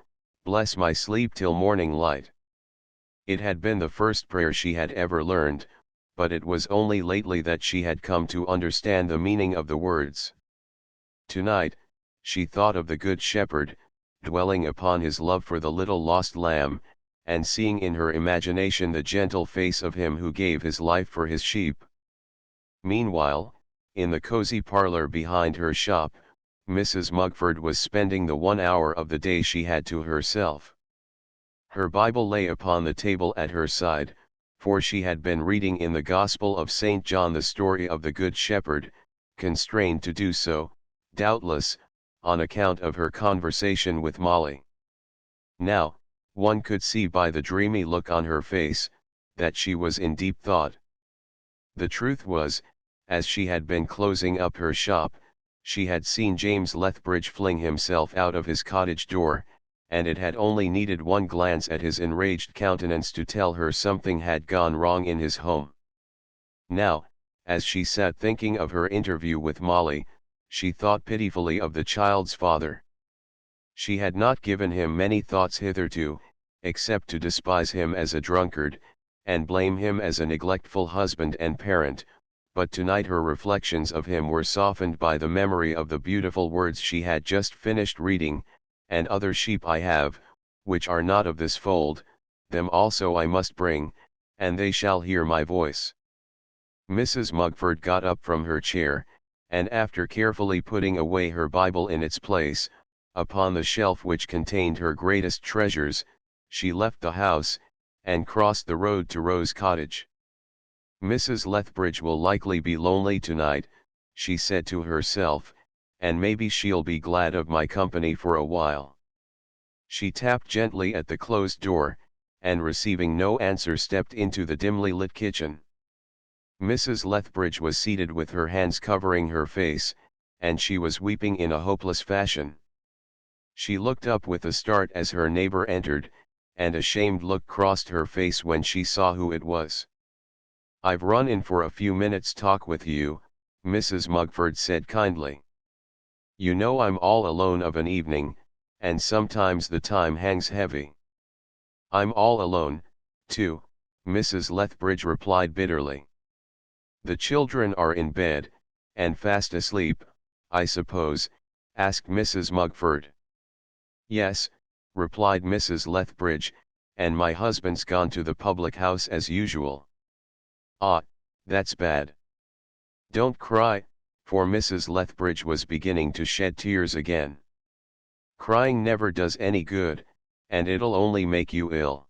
bless my sleep till morning light. It had been the first prayer she had ever learned, but it was only lately that she had come to understand the meaning of the words. Tonight, she thought of the Good Shepherd, dwelling upon his love for the little lost lamb, and seeing in her imagination the gentle face of him who gave his life for his sheep. Meanwhile, in the cozy parlor behind her shop, Mrs. Mugford was spending the 1 hour of the day she had to herself. Her Bible lay upon the table at her side, for she had been reading in the Gospel of St. John the story of the Good Shepherd, constrained to do so, doubtless, on account of her conversation with Molly. Now, one could see by the dreamy look on her face, that she was in deep thought. The truth was, as she had been closing up her shop, she had seen James Lethbridge fling himself out of his cottage door, and it had only needed one glance at his enraged countenance to tell her something had gone wrong in his home. Now, as she sat thinking of her interview with Molly, she thought pitifully of the child's father. She had not given him many thoughts hitherto, except to despise him as a drunkard, and blame him as a neglectful husband and parent, but tonight her reflections of him were softened by the memory of the beautiful words she had just finished reading, and other sheep I have, which are not of this fold, them also I must bring, and they shall hear my voice. Mrs. Mugford got up from her chair, and after carefully putting away her Bible in its place, upon the shelf which contained her greatest treasures, she left the house, and crossed the road to Rose Cottage. Mrs. Lethbridge will likely be lonely tonight, she said to herself, and maybe she'll be glad of my company for a while. She tapped gently at the closed door, and receiving no answer stepped into the dimly lit kitchen. Mrs. Lethbridge was seated with her hands covering her face, and she was weeping in a hopeless fashion. She looked up with a start as her neighbor entered, and a shamed look crossed her face when she saw who it was. "I've run in for a few minutes' talk with you," Mrs. Mugford said kindly. "You know I'm all alone of an evening, and sometimes the time hangs heavy." "I'm all alone, too," Mrs. Lethbridge replied bitterly. "The children are in bed, and fast asleep, I suppose?" asked Mrs. Mugford. "Yes," replied Mrs. Lethbridge, "and my husband's gone to the public house as usual." "Ah, that's bad. Don't cry," for Mrs. Lethbridge was beginning to shed tears again. "Crying never does any good, and it'll only make you ill.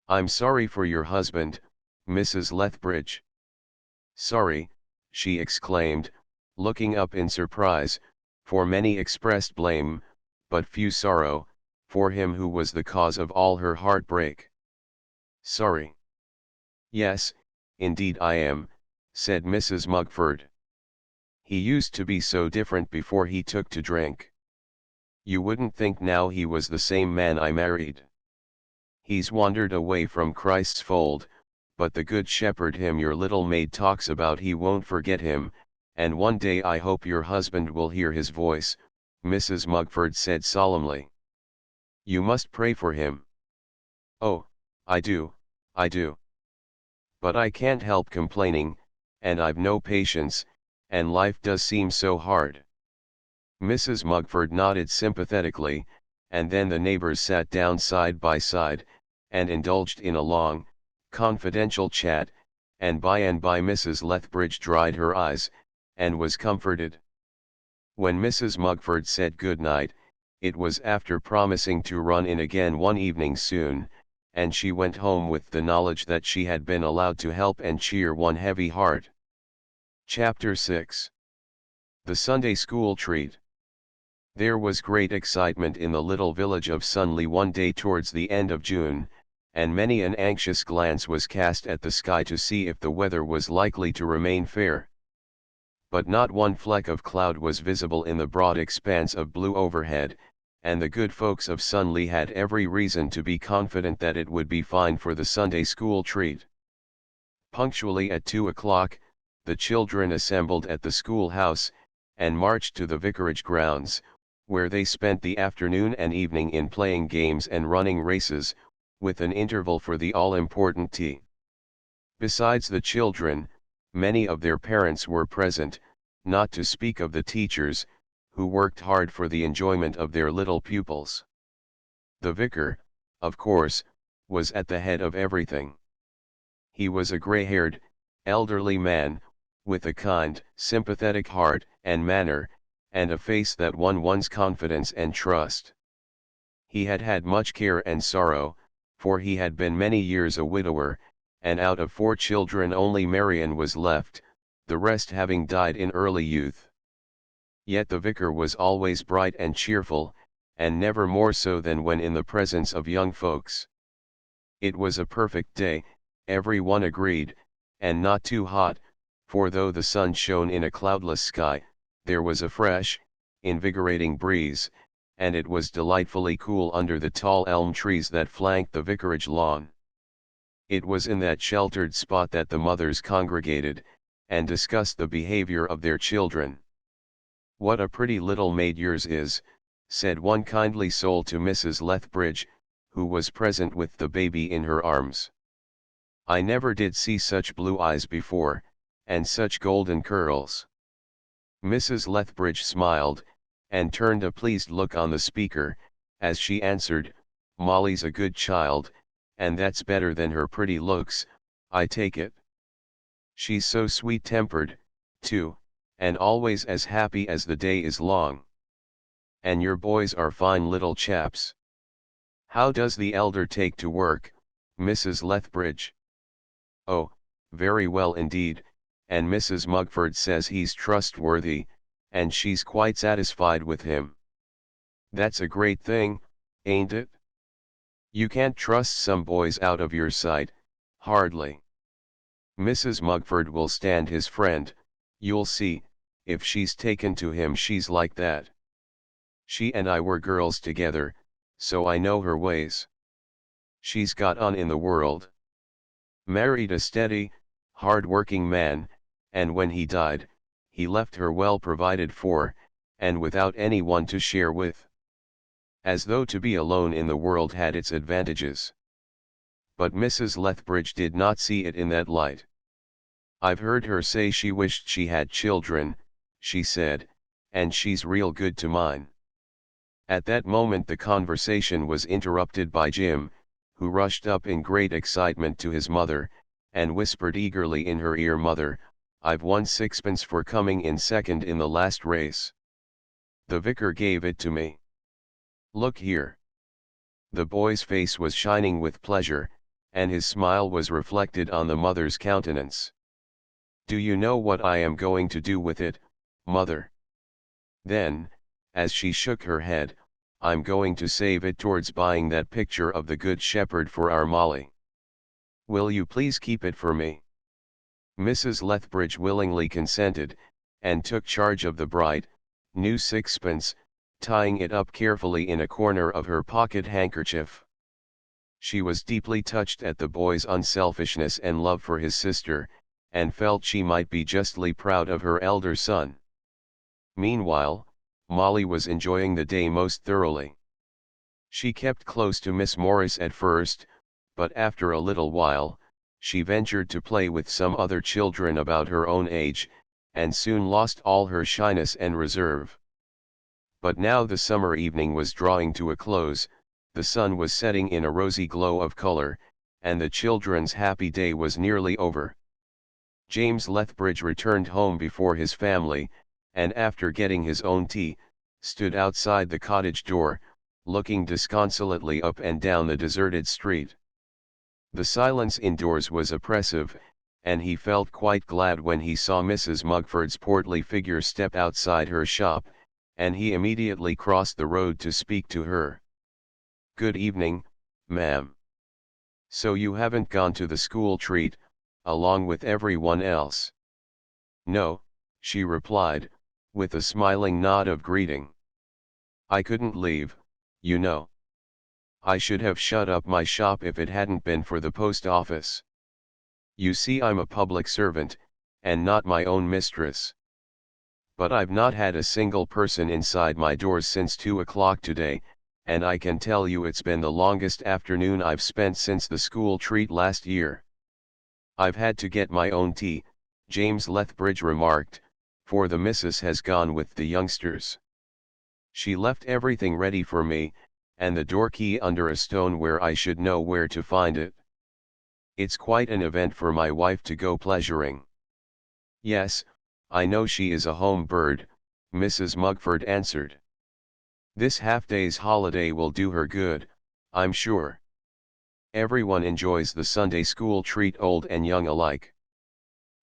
I'm sorry for your husband, Mrs. Lethbridge." "Sorry," she exclaimed, looking up in surprise, for many expressed blame, but few sorrow, for him who was the cause of all her heartbreak. "Sorry? Yes, indeed I am," said Mrs. Mugford. "He used to be so different before he took to drink. You wouldn't think now he was the same man I married. He's wandered away from Christ's fold, but the Good Shepherd him your little maid talks about, he won't forget him, and one day I hope your husband will hear his voice," Mrs. Mugford said solemnly. "You must pray for him." "Oh, I do, I do. But I can't help complaining, and I've no patience, and life does seem so hard." Mrs. Mugford nodded sympathetically, and then the neighbors sat down side by side, and indulged in a long, confidential chat, and by Mrs. Lethbridge dried her eyes, and was comforted. When Mrs. Mugford said good night, it was after promising to run in again one evening soon, and she went home with the knowledge that she had been allowed to help and cheer one heavy heart. Chapter 6. The Sunday School Treat. There was great excitement in the little village of Sunley one day towards the end of June, and many an anxious glance was cast at the sky to see if the weather was likely to remain fair. But not one fleck of cloud was visible in the broad expanse of blue overhead, and the good folks of Sunley had every reason to be confident that it would be fine for the Sunday school treat. Punctually at 2 o'clock, the children assembled at the schoolhouse, and marched to the vicarage grounds, where they spent the afternoon and evening in playing games and running races, with an interval for the all-important tea. Besides the children, many of their parents were present, not to speak of the teachers, who worked hard for the enjoyment of their little pupils. The vicar, of course, was at the head of everything. He was a grey-haired, elderly man, with a kind, sympathetic heart and manner, and a face that won one's confidence and trust. He had had much care and sorrow, for he had been many years a widower, and out of 4 children only Marian was left, the rest having died in early youth. Yet the vicar was always bright and cheerful, and never more so than when in the presence of young folks. It was a perfect day, every one agreed, and not too hot, for though the sun shone in a cloudless sky, there was a fresh, invigorating breeze, and it was delightfully cool under the tall elm trees that flanked the vicarage lawn. It was in that sheltered spot that the mothers congregated, and discussed the behavior of their children. "What a pretty little maid yours is," said one kindly soul to Mrs. Lethbridge, who was present with the baby in her arms. "I never did see such blue eyes before, and such golden curls." Mrs. Lethbridge smiled, and turned a pleased look on the speaker, as she answered, "Molly's a good child, and that's better than her pretty looks, I take it. She's so sweet-tempered, too, and always as happy as the day is long. And your boys are fine little chaps. How does the elder take to work, Mrs. Lethbridge?" "Oh, very well indeed, and Mrs. Mugford says he's trustworthy, and she's quite satisfied with him." "That's a great thing, ain't it? You can't trust some boys out of your sight, hardly. Mrs. Mugford will stand his friend, you'll see, if she's taken to him she's like that. She and I were girls together, so I know her ways. She's got on in the world. Married a steady, hard-working man, and when he died, he left her well provided for, and without anyone to share with. As though to be alone in the world had its advantages." But Mrs. Lethbridge did not see it in that light. "I've heard her say she wished she had children," she said, and she's real good to mine." At that moment the conversation was interrupted by Jim, who rushed up in great excitement to his mother, and whispered eagerly in her ear, "Mother, I've won sixpence for coming in second in the last race. The vicar gave it to me. Look here." The boy's face was shining with pleasure, and his smile was reflected on the mother's countenance. "Do you know what I am going to do with it, mother?" Then, as she shook her head, "I'm going to save it towards buying that picture of the Good Shepherd for our Molly. Will you please keep it for me?" Mrs. Lethbridge willingly consented, and took charge of the bright, new sixpence, tying it up carefully in a corner of her pocket handkerchief. She was deeply touched at the boy's unselfishness and love for his sister, and felt she might be justly proud of her elder son. Meanwhile, Molly was enjoying the day most thoroughly. She kept close to Miss Morris at first, but after a little while, she ventured to play with some other children about her own age, and soon lost all her shyness and reserve. But now the summer evening was drawing to a close, the sun was setting in a rosy glow of color, and the children's happy day was nearly over. James Lethbridge returned home before his family, and after getting his own tea, stood outside the cottage door, looking disconsolately up and down the deserted street. The silence indoors was oppressive, and he felt quite glad when he saw Mrs. Mugford's portly figure step outside her shop, and he immediately crossed the road to speak to her. "Good evening, ma'am. So you haven't gone to the school treat, along with everyone else?" "No," she replied, with a smiling nod of greeting. "I couldn't leave, you know. I should have shut up my shop if it hadn't been for the post office. You see, I'm a public servant, and not my own mistress. But I've not had a single person inside my doors since 2 o'clock today, and I can tell you it's been the longest afternoon I've spent since the school treat last year." "I've had to get my own tea," James Lethbridge remarked, "for the missus has gone with the youngsters. She left everything ready for me, and the door key under a stone where I should know where to find it. It's quite an event for my wife to go pleasuring." "Yes, I know she is a home bird," Mrs. Mugford answered. "This half-day's holiday will do her good, I'm sure. Everyone enjoys the Sunday school treat, old and young alike."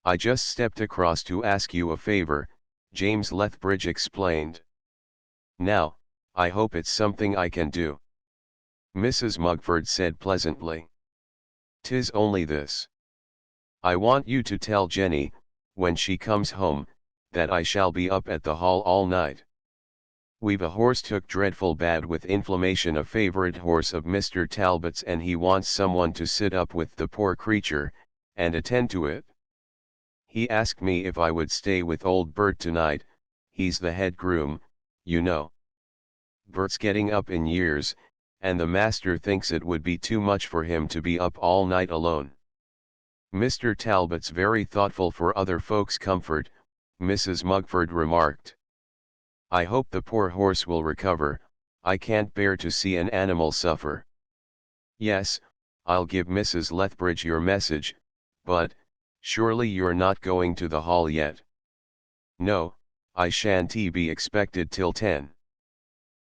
"I just stepped across to ask you a favor," James Lethbridge explained. "Now, I hope it's something I can do," Mrs. Mugford said pleasantly. "'Tis only this. I want you to tell Jenny, when she comes home, that I shall be up at the hall all night. We've a horse took dreadful bad with inflammation, a favorite horse of Mr. Talbot's, and he wants someone to sit up with the poor creature, and attend to it. He asked me if I would stay with old Bert tonight, he's the head groom, you know. Bert's getting up in years, and the master thinks it would be too much for him to be up all night alone. Mr. Talbot's very thoughtful for other folks' comfort," Mrs. Mugford remarked. "I hope the poor horse will recover, I can't bear to see an animal suffer." "Yes, I'll give Mrs. Lethbridge your message, but, surely you're not going to the hall yet?" "No, I shan't be expected till 10.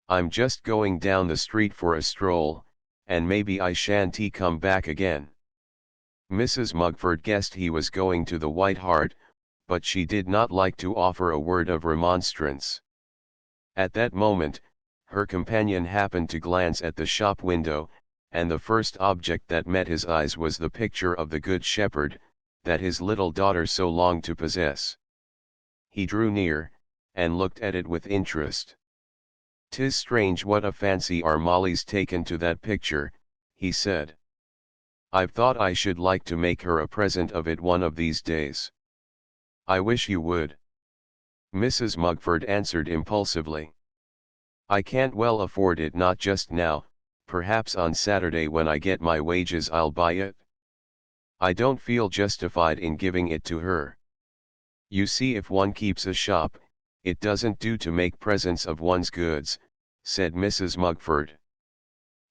I'm just going down the street for a stroll, and maybe I shan't come back again." Mrs. Mugford guessed he was going to the White Hart, but she did not like to offer a word of remonstrance. At that moment, her companion happened to glance at the shop window, and the first object that met his eyes was the picture of the Good Shepherd, that his little daughter so longed to possess. He drew near, and looked at it with interest. "'Tis strange what a fancy our Molly's taken to that picture," he said. "I've thought I should like to make her a present of it one of these days." "I wish you would," Mrs. Mugford answered impulsively. "I can't well afford it, not just now, perhaps on Saturday when I get my wages I'll buy it. I don't feel justified in giving it to her. You see, if one keeps a shop, It doesn't do to make presents of one's goods, said Mrs. Mugford.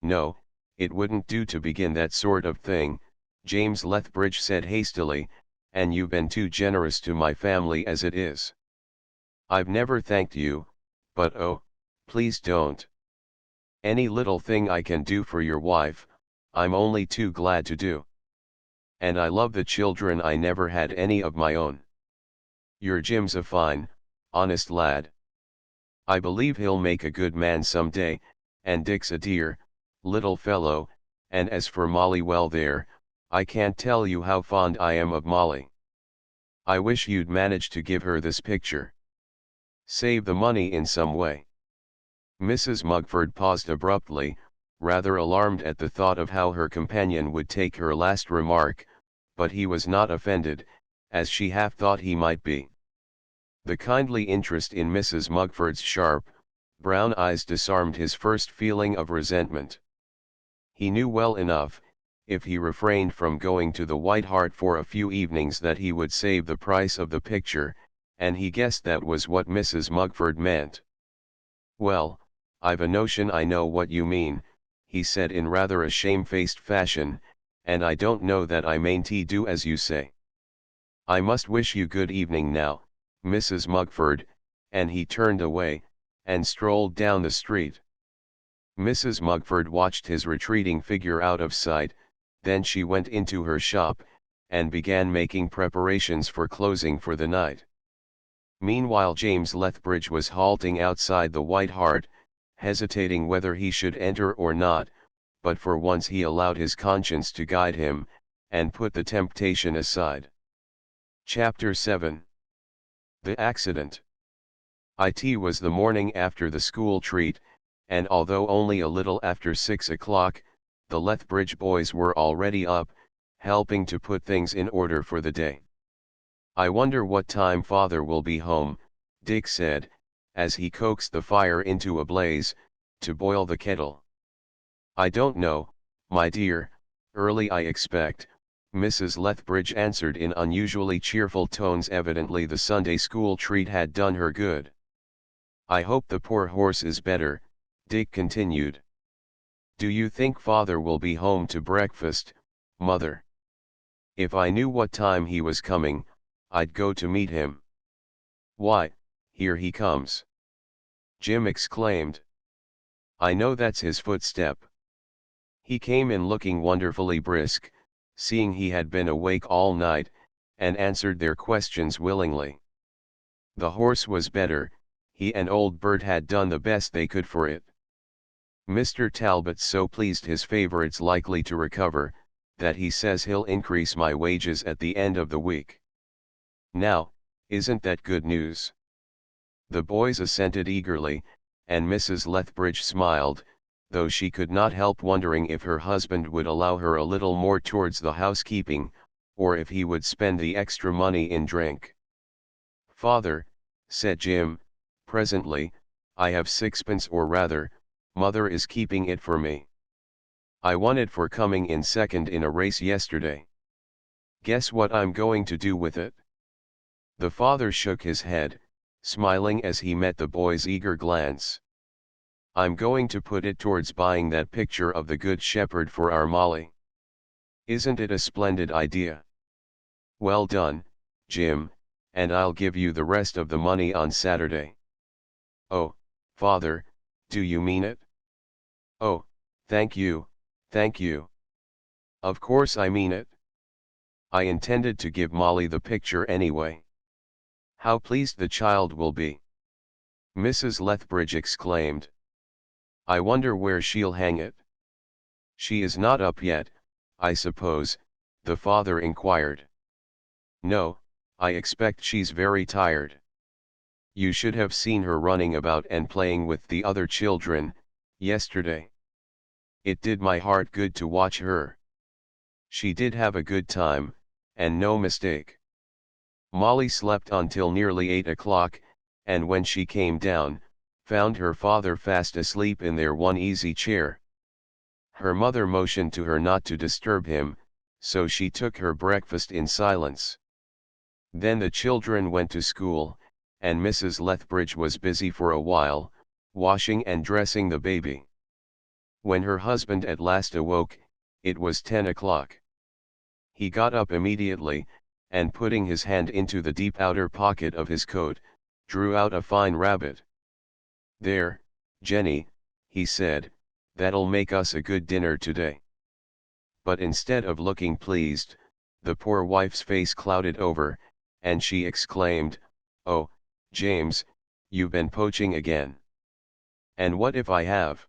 No, it wouldn't do to begin that sort of thing, James Lethbridge said hastily, and you've been too generous to my family as it is. I've never thanked you, but oh, please don't. Any little thing I can do for your wife, I'm only too glad to do. And I love the children, I never had any of my own. Your Jim's a fine, honest lad. I believe he'll make a good man some day, and Dick's a dear, little fellow, and as for Molly, well there, I can't tell you how fond I am of Molly. I wish you'd manage to give her this picture. Save the money in some way. Mrs. Mugford paused abruptly, rather alarmed at the thought of how her companion would take her last remark, but he was not offended, as she half thought he might be. The kindly interest in Mrs. Mugford's sharp, brown eyes disarmed his first feeling of resentment. He knew well enough, if he refrained from going to the White Hart for a few evenings, that he would save the price of the picture, and he guessed that was what Mrs. Mugford meant. Well, I've a notion I know what you mean, he said in rather a shamefaced fashion, and I don't know that I mayn't do as you say. I must wish you good evening now, Mrs. Mugford, and he turned away, and strolled down the street. Mrs. Mugford watched his retreating figure out of sight, then she went into her shop, and began making preparations for closing for the night. Meanwhile James Lethbridge was halting outside the White Hart, hesitating whether he should enter or not, but for once he allowed his conscience to guide him, and put the temptation aside. Chapter 7. The Accident. It was the morning after the school treat, and although only a little after 6 o'clock, the Lethbridge boys were already up, helping to put things in order for the day. I wonder what time father will be home, Dick said, as he coaxed the fire into a blaze, to boil the kettle. I don't know, my dear, early I expect, Mrs. Lethbridge answered in unusually cheerful tones. Evidently the Sunday school treat had done her good. I hope the poor horse is better, Dick continued. Do you think father will be home to breakfast, mother? If I knew what time he was coming, I'd go to meet him. Why, here he comes! Jim exclaimed. I know that's his footstep. He came in looking wonderfully brisk, seeing he had been awake all night, and answered their questions willingly. The horse was better, he and old Bert had done the best they could for it. Mr. Talbot's so pleased his favourite's likely to recover, that he says he'll increase my wages at the end of the week. Now, isn't that good news? The boys assented eagerly, and Mrs. Lethbridge smiled, though she could not help wondering if her husband would allow her a little more towards the housekeeping, or if he would spend the extra money in drink. Father, said Jim, presently, I have sixpence, or rather, mother is keeping it for me. I won it for coming in second in a race yesterday. Guess what I'm going to do with it? The father shook his head, smiling as he met the boy's eager glance. I'm going to put it towards buying that picture of the Good Shepherd for our Molly. Isn't it a splendid idea? Well done, Jim, and I'll give you the rest of the money on Saturday. Oh, father, do you mean it? Oh, thank you, thank you. Of course I mean it. I intended to give Molly the picture anyway. How pleased the child will be! Mrs. Lethbridge exclaimed. I wonder where she'll hang it. She is not up yet, I suppose, the father inquired. No, I expect she's very tired. You should have seen her running about and playing with the other children, yesterday. It did my heart good to watch her. She did have a good time, and no mistake. Molly slept until nearly 8 o'clock, and when she came down, found her father fast asleep in their one easy chair. Her mother motioned to her not to disturb him, so she took her breakfast in silence. Then the children went to school, and Mrs. Lethbridge was busy for a while, washing and dressing the baby. When her husband at last awoke, it was 10 o'clock. He got up immediately, and putting his hand into the deep outer pocket of his coat, drew out a fine rabbit. "There, Jenny," he said, "that'll make us a good dinner today." But instead of looking pleased, the poor wife's face clouded over, and she exclaimed, "Oh, James, you've been poaching again." "And what if I have?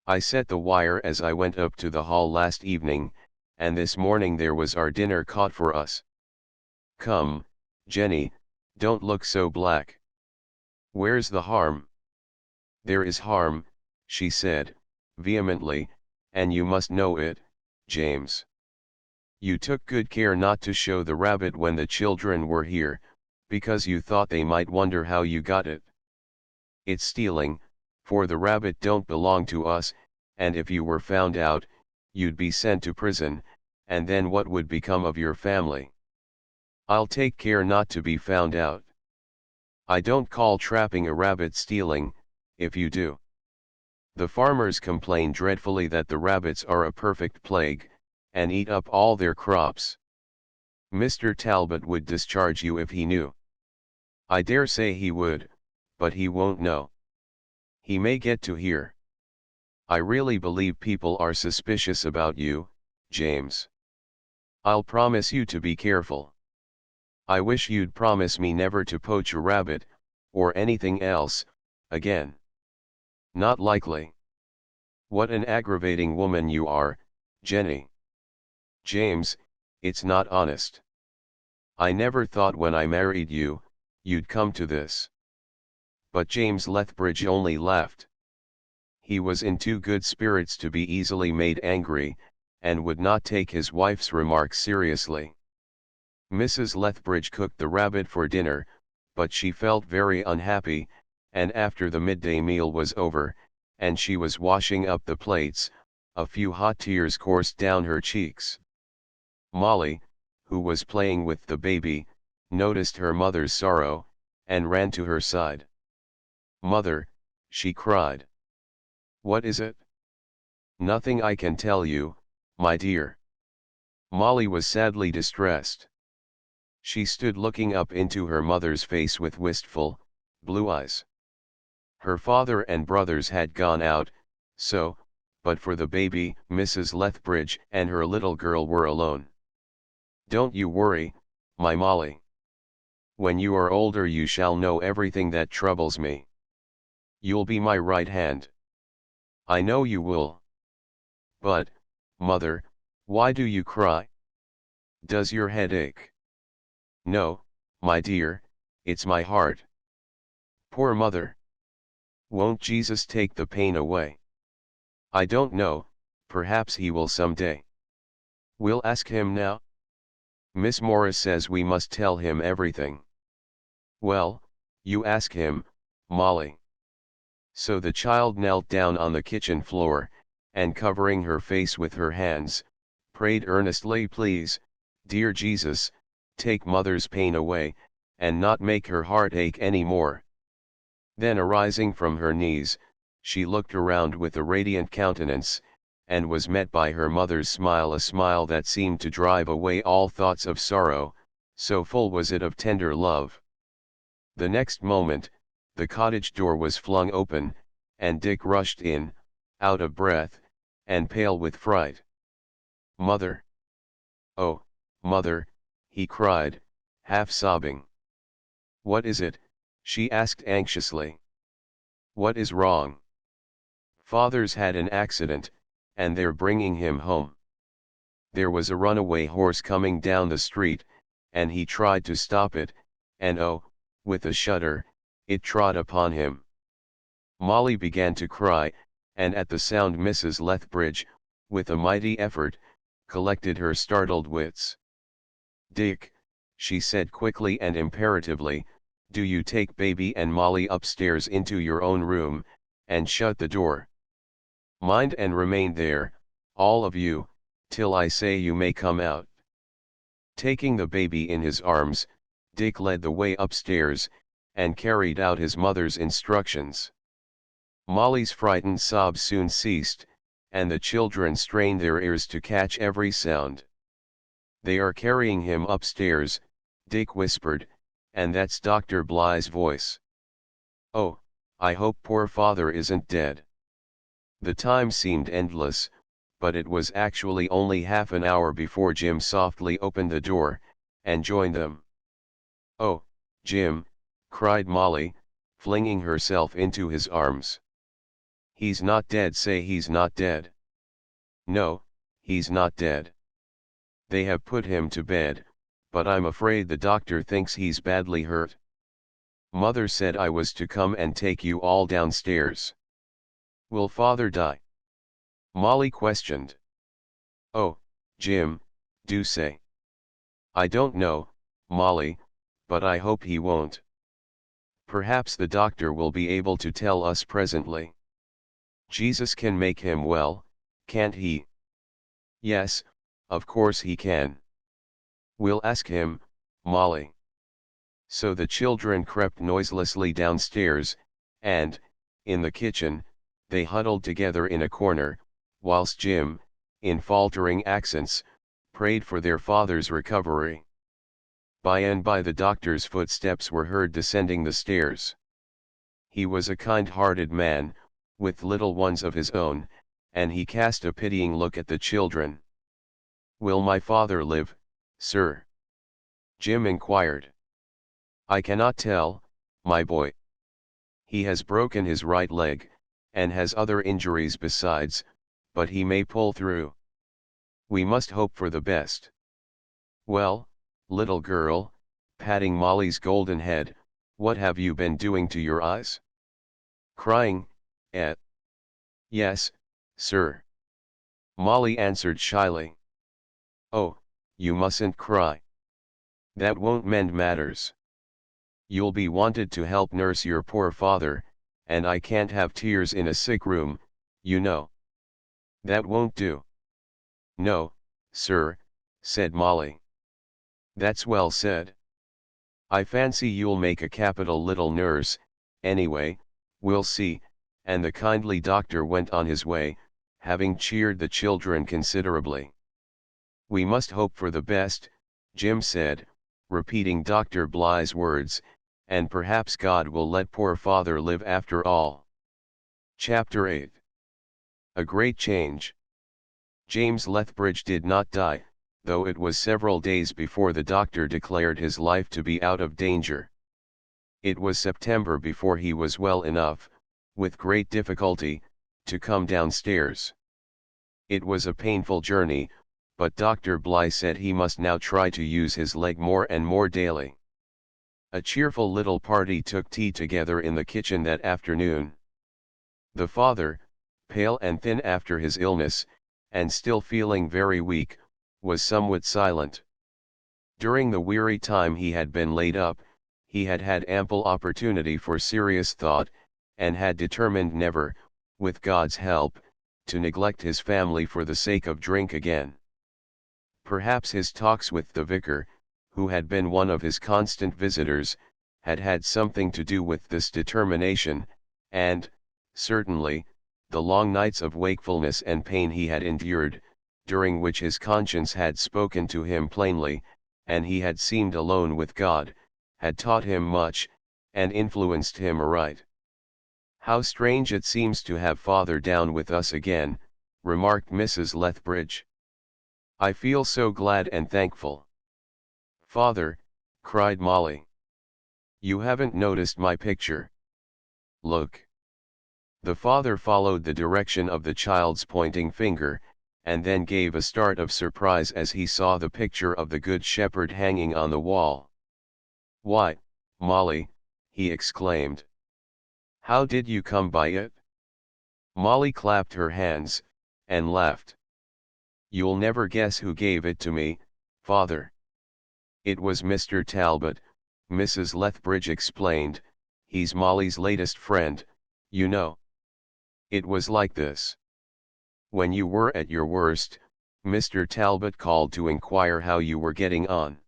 I set the wire as I went up to the hall last evening, and this morning there was our dinner caught for us." "Come, Jenny, don't look so black. Where's the harm?" "There is harm," she said, vehemently, "and you must know it, James. You took good care not to show the rabbit when the children were here, because you thought they might wonder how you got it. It's stealing, for the rabbit don't belong to us, and if you were found out, you'd be sent to prison, and then what would become of your family? I'll take care not to be found out. I don't call trapping a rabbit stealing, if you do." The farmers complain dreadfully that the rabbits are a perfect plague, and eat up all their crops. "Mr. Talbot would discharge you if he knew." "I dare say he would, but he won't know. He may get to hear. I really believe people are suspicious about you, James. I'll promise you to be careful. I wish you'd promise me never to poach a rabbit, or anything else, again." "Not likely." "What an aggravating woman you are, Jenny." "James, it's not honest. I never thought when I married you, you'd come to this." But James Lethbridge only laughed. He was in too good spirits to be easily made angry, and would not take his wife's remarks seriously. Mrs. Lethbridge cooked the rabbit for dinner, but she felt very unhappy, and after the midday meal was over, and she was washing up the plates, a few hot tears coursed down her cheeks. Molly, who was playing with the baby, noticed her mother's sorrow, and ran to her side. "Mother," she cried. "What is it?" "Nothing I can tell you, my dear." Molly was sadly distressed. She stood looking up into her mother's face with wistful, blue eyes. Her father and brothers had gone out, so, but for the baby, Mrs. Lethbridge and her little girl were alone. "Don't you worry, my Molly. When you are older you shall know everything that troubles me. You'll be my right hand. I know you will. But, mother, why do you cry? Does your head ache?" "No, my dear, it's my heart." "Poor mother. Won't Jesus take the pain away?" "I don't know, perhaps he will someday." "We'll ask him now. Miss Morris says we must tell him everything." "Well, you ask him, Molly." So the child knelt down on the kitchen floor, and covering her face with her hands, prayed earnestly, "Please, dear Jesus, take mother's pain away, and not make her heart ache any more." Then arising from her knees, she looked around with a radiant countenance, and was met by her mother's smile, a smile that seemed to drive away all thoughts of sorrow, so full was it of tender love. The next moment, the cottage door was flung open, and Dick rushed in, out of breath, and pale with fright. "Mother! Oh, mother!" he cried, half sobbing. "What is it?" she asked anxiously. "What is wrong?" "Father's had an accident, and they're bringing him home. There was a runaway horse coming down the street, and he tried to stop it, and oh, with a shudder, it trod upon him." Molly began to cry, and at the sound Mrs. Lethbridge, with a mighty effort, collected her startled wits. "Dick," she said quickly and imperatively, "do you take baby and Molly upstairs into your own room, and shut the door. Mind and remain there, all of you, till I say you may come out." Taking the baby in his arms, Dick led the way upstairs, and carried out his mother's instructions. Molly's frightened sobs soon ceased, and the children strained their ears to catch every sound. "They are carrying him upstairs," Dick whispered, "and that's Dr. Bligh's voice. Oh, I hope poor father isn't dead." The time seemed endless, but it was actually only half an hour before Jim softly opened the door, and joined them. "Oh, Jim," cried Molly, flinging herself into his arms. "He's not dead, say he's not dead." "No, he's not dead. They have put him to bed, but I'm afraid the doctor thinks he's badly hurt. Mother said I was to come and take you all downstairs." "Will father die?" Molly questioned. "Oh, Jim, do say." "I don't know, Molly, but I hope he won't. Perhaps the doctor will be able to tell us presently. Jesus can make him well, can't he?" "Yes, of course he can. We'll ask him, Molly." So the children crept noiselessly downstairs, and, in the kitchen, they huddled together in a corner, whilst Jim, in faltering accents, prayed for their father's recovery. By and by the doctor's footsteps were heard descending the stairs. He was a kind-hearted man, with little ones of his own, and he cast a pitying look at the children. "Will my father live, sir?" Jim inquired. "I cannot tell, my boy. He has broken his right leg, and has other injuries besides, but he may pull through. We must hope for the best. Well, little girl," patting Molly's golden head, "what have you been doing to your eyes? Crying, eh?" "Yes, sir," Molly answered shyly. "Oh, you mustn't cry. That won't mend matters. You'll be wanted to help nurse your poor father, and I can't have tears in a sick room, you know. That won't do." "No, sir," said Molly. "That's well said. I fancy you'll make a capital little nurse, anyway, we'll see," and the kindly doctor went on his way, having cheered the children considerably. "We must hope for the best," Jim said, repeating Dr. Bligh's words, "and perhaps God will let poor father live after all." Chapter 8. A Great Change. James Lethbridge did not die, though it was several days before the doctor declared his life to be out of danger. It was September before he was well enough, with great difficulty, to come downstairs. It was a painful journey, but Dr. Bligh said he must now try to use his leg more and more daily. A cheerful little party took tea together in the kitchen that afternoon. The father, pale and thin after his illness, and still feeling very weak, was somewhat silent. During the weary time he had been laid up, he had had ample opportunity for serious thought, and had determined never, with God's help, to neglect his family for the sake of drink again. Perhaps his talks with the vicar, who had been one of his constant visitors, had had something to do with this determination, and, certainly, the long nights of wakefulness and pain he had endured, during which his conscience had spoken to him plainly, and he had seemed alone with God, had taught him much, and influenced him aright. "How strange it seems to have father down with us again," remarked Mrs. Lethbridge. "I feel so glad and thankful." "Father," cried Molly, "you haven't noticed my picture. Look." The father followed the direction of the child's pointing finger, and then gave a start of surprise as he saw the picture of the Good Shepherd hanging on the wall. "Why, Molly," he exclaimed. "How did you come by it?" Molly clapped her hands, and laughed. "You'll never guess who gave it to me, father." "It was Mr. Talbot," Mrs. Lethbridge explained. "He's Molly's latest friend, you know. It was like this. When you were at your worst, Mr. Talbot called to inquire how you were getting on.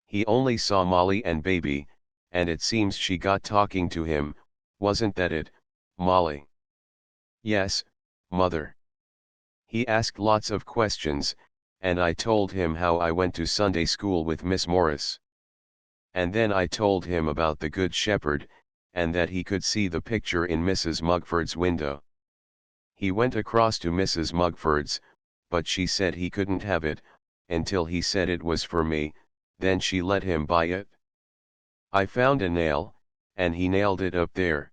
He only saw Molly and baby, and it seems she got talking to him, wasn't that it, Molly? Yes, mother. He asked lots of questions, and I told him how I went to Sunday school with Miss Morris. And then I told him about the Good Shepherd, and that he could see the picture in Mrs. Mugford's window. He went across to Mrs. Mugford's, but she said he couldn't have it, until he said it was for me, then she let him buy it. I found a nail, and he nailed it up there.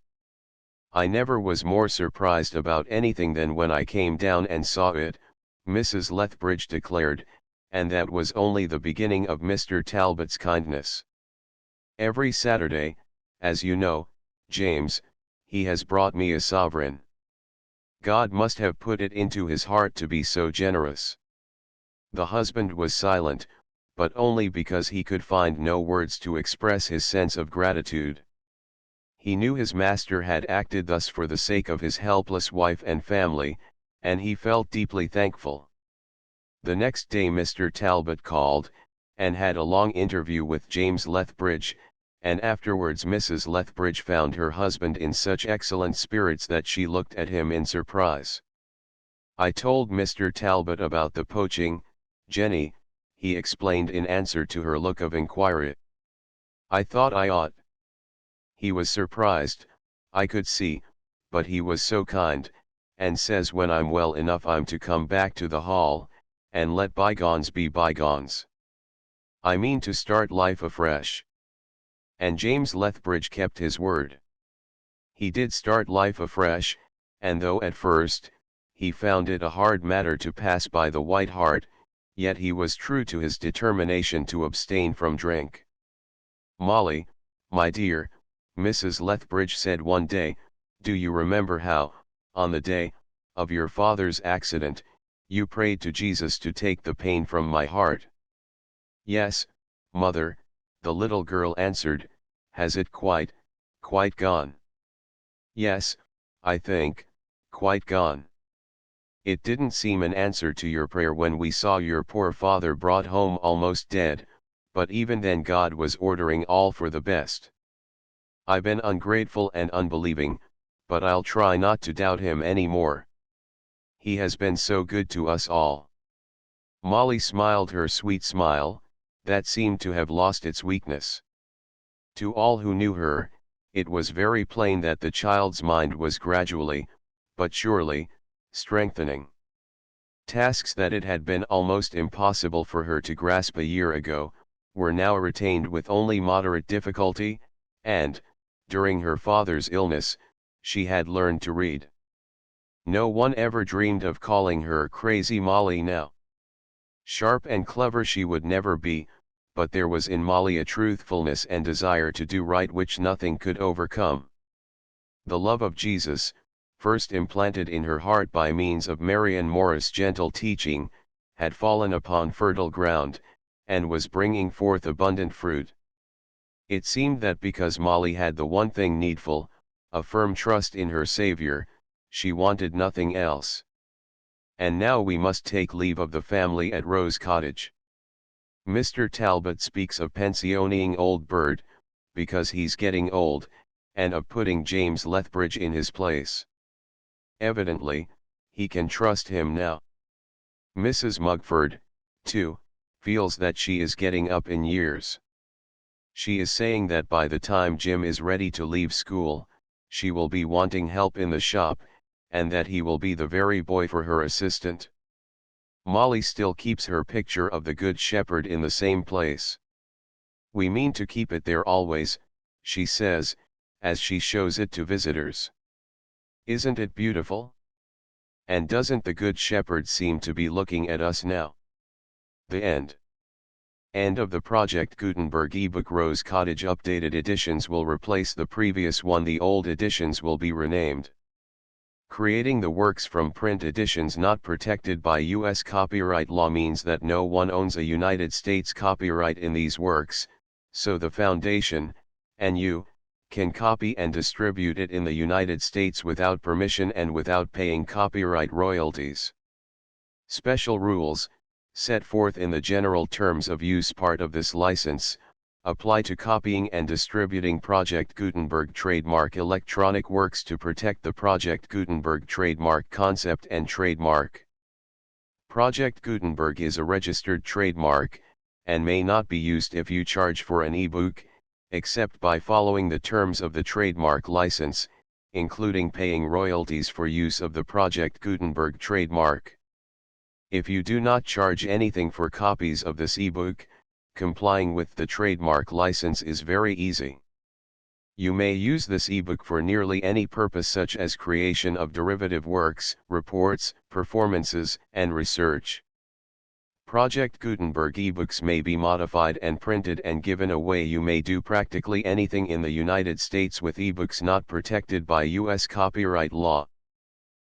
I never was more surprised about anything than when I came down and saw it, Mrs. Lethbridge declared, and that was only the beginning of Mr. Talbot's kindness. Every Saturday, as you know, James, he has brought me a sovereign. God must have put it into his heart to be so generous. The husband was silent, but only because he could find no words to express his sense of gratitude. He knew his master had acted thus for the sake of his helpless wife and family, and he felt deeply thankful. The next day Mr. Talbot called, and had a long interview with James Lethbridge, and afterwards Mrs. Lethbridge found her husband in such excellent spirits that she looked at him in surprise. I told Mr. Talbot about the poaching, Jenny, he explained in answer to her look of inquiry. I thought I ought. He was surprised, I could see, but he was so kind, and says when I'm well enough I'm to come back to the Hall, and let bygones be bygones. I mean to start life afresh. And James Lethbridge kept his word. He did start life afresh, and though at first, he found it a hard matter to pass by the White Hart, yet he was true to his determination to abstain from drink. Molly, my dear, Mrs. Lethbridge said one day, do you remember how, on the day of your father's accident, you prayed to Jesus to take the pain from my heart? Yes, mother, the little girl answered. Has it quite gone? Yes, I think, quite gone. It didn't seem an answer to your prayer when we saw your poor father brought home almost dead, but even then God was ordering all for the best. I've been ungrateful and unbelieving, but I'll try not to doubt him any more. He has been so good to us all. Molly smiled her sweet smile, that seemed to have lost its weakness. To all who knew her, it was very plain that the child's mind was gradually, but surely, strengthening. Tasks that it had been almost impossible for her to grasp a year ago, were now retained with only moderate difficulty, and, during her father's illness, she had learned to read. No one ever dreamed of calling her Crazy Molly now. Sharp and clever she would never be, but there was in Molly a truthfulness and desire to do right which nothing could overcome. The love of Jesus, first implanted in her heart by means of Marian Morris' gentle teaching, had fallen upon fertile ground, and was bringing forth abundant fruit. It seemed that because Molly had the one thing needful, a firm trust in her Saviour, she wanted nothing else. And now we must take leave of the family at Rose Cottage. Mr. Talbot speaks of pensioning old Bird, because he's getting old, and of putting James Lethbridge in his place. Evidently, he can trust him now. Mrs. Mugford, too, feels that she is getting up in years. She is saying that by the time Jim is ready to leave school, she will be wanting help in the shop, and that he will be the very boy for her assistant. Molly still keeps her picture of the Good Shepherd in the same place. We mean to keep it there always, she says, as she shows it to visitors. Isn't it beautiful? And doesn't the Good Shepherd seem to be looking at us now? The end. End of the Project Gutenberg ebook. Rose Cottage updated editions will replace the previous one. The old editions will be renamed. Creating the works from print editions not protected by U.S. copyright law means that no one owns a United States copyright in these works, so the Foundation, and you, can copy and distribute it in the United States without permission and without paying copyright royalties. Special rules, set forth in the general terms of use part of this license, apply to copying and distributing Project Gutenberg trademark electronic works to protect the Project Gutenberg trademark concept and trademark. Project Gutenberg is a registered trademark, and may not be used if you charge for an ebook, except by following the terms of the trademark license, including paying royalties for use of the Project Gutenberg trademark. If you do not charge anything for copies of this ebook, complying with the trademark license is very easy. You may use this ebook for nearly any purpose such as creation of derivative works, reports, performances, and research. Project Gutenberg ebooks may be modified and printed and given away. You may do practically anything in the United States with ebooks not protected by U.S. copyright law.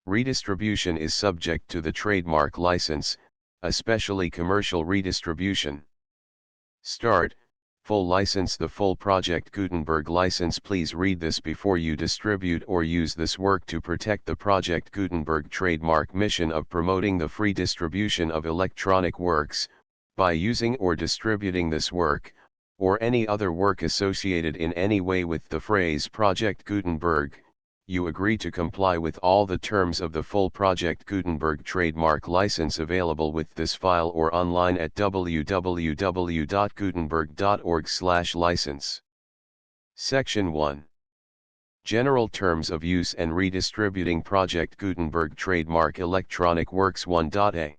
Redistribution is subject to the trademark license, especially commercial redistribution. Start, full license. The full Project Gutenberg license. Please read this before you distribute or use this work to protect the Project Gutenberg trademark mission of promoting the free distribution of electronic works, by using or distributing this work, or any other work associated in any way with the phrase Project Gutenberg. You agree to comply with all the terms of the full Project Gutenberg trademark license available with this file or online at www.gutenberg.org/license. Section 1. General Terms of Use and Redistributing Project Gutenberg Trademark Electronic Works 1.a.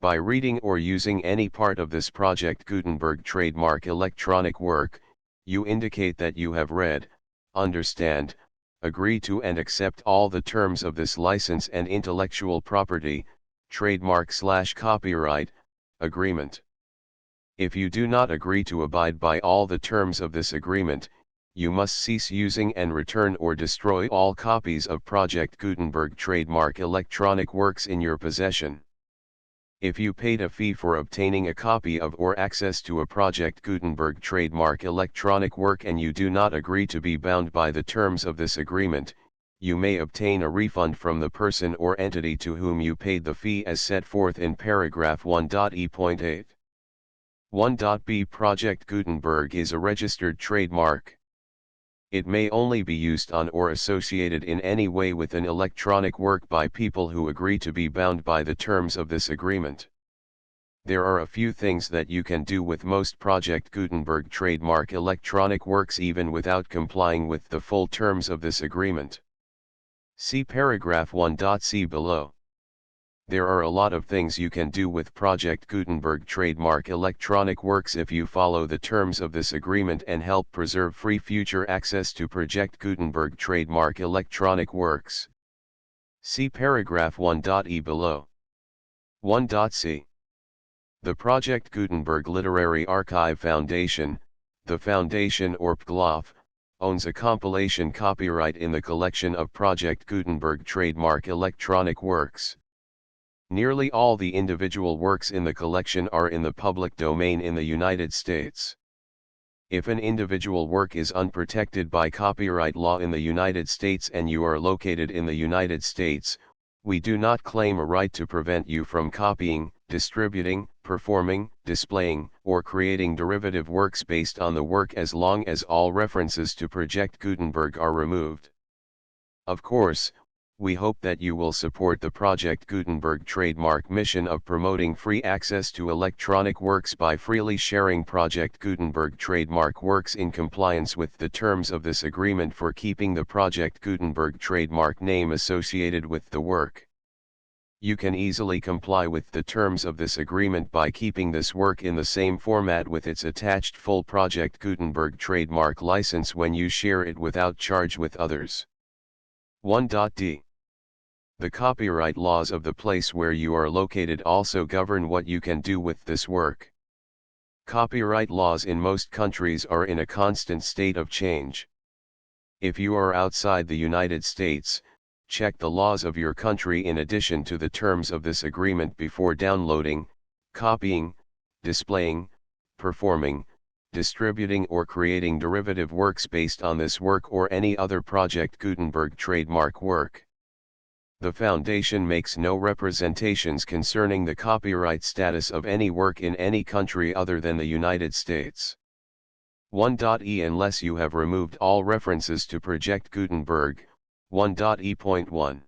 By reading or using any part of this Project Gutenberg trademark electronic work, you indicate that you have read, understand, agree to and accept all the terms of this license and intellectual property, trademark/copyright, agreement. If you do not agree to abide by all the terms of this agreement, you must cease using and return or destroy all copies of Project Gutenberg trademark electronic works in your possession. If you paid a fee for obtaining a copy of or access to a Project Gutenberg trademark electronic work and you do not agree to be bound by the terms of this agreement, you may obtain a refund from the person or entity to whom you paid the fee as set forth in paragraph 1.e.8. 1.b. Project Gutenberg is a registered trademark. It may only be used on or associated in any way with an electronic work by people who agree to be bound by the terms of this agreement. There are a few things that you can do with most Project Gutenberg trademark electronic works even without complying with the full terms of this agreement. See paragraph 1.c below. There are a lot of things you can do with Project Gutenberg trademark electronic works if you follow the terms of this agreement and help preserve free future access to Project Gutenberg trademark electronic works. See paragraph 1.e below. 1.c. The Project Gutenberg Literary Archive Foundation, the Foundation or PGLOF, owns a compilation copyright in the collection of Project Gutenberg trademark electronic works. Nearly all the individual works in the collection are in the public domain in the United States. If an individual work is unprotected by copyright law in the United States and you are located in the United States, we do not claim a right to prevent you from copying, distributing, performing, displaying, or creating derivative works based on the work as long as all references to Project Gutenberg are removed. Of course, we hope that you will support the Project Gutenberg trademark mission of promoting free access to electronic works by freely sharing Project Gutenberg trademark works in compliance with the terms of this agreement for keeping the Project Gutenberg trademark name associated with the work. You can easily comply with the terms of this agreement by keeping this work in the same format with its attached full Project Gutenberg trademark license when you share it without charge with others. 1.d. The copyright laws of the place where you are located also govern what you can do with this work. Copyright laws in most countries are in a constant state of change. If you are outside the United States, check the laws of your country in addition to the terms of this agreement before downloading, copying, displaying, performing, distributing or creating derivative works based on this work or any other Project Gutenberg trademark work. The Foundation makes no representations concerning the copyright status of any work in any country other than the United States. 1.e Unless you have removed all references to Project Gutenberg, 1.e.1.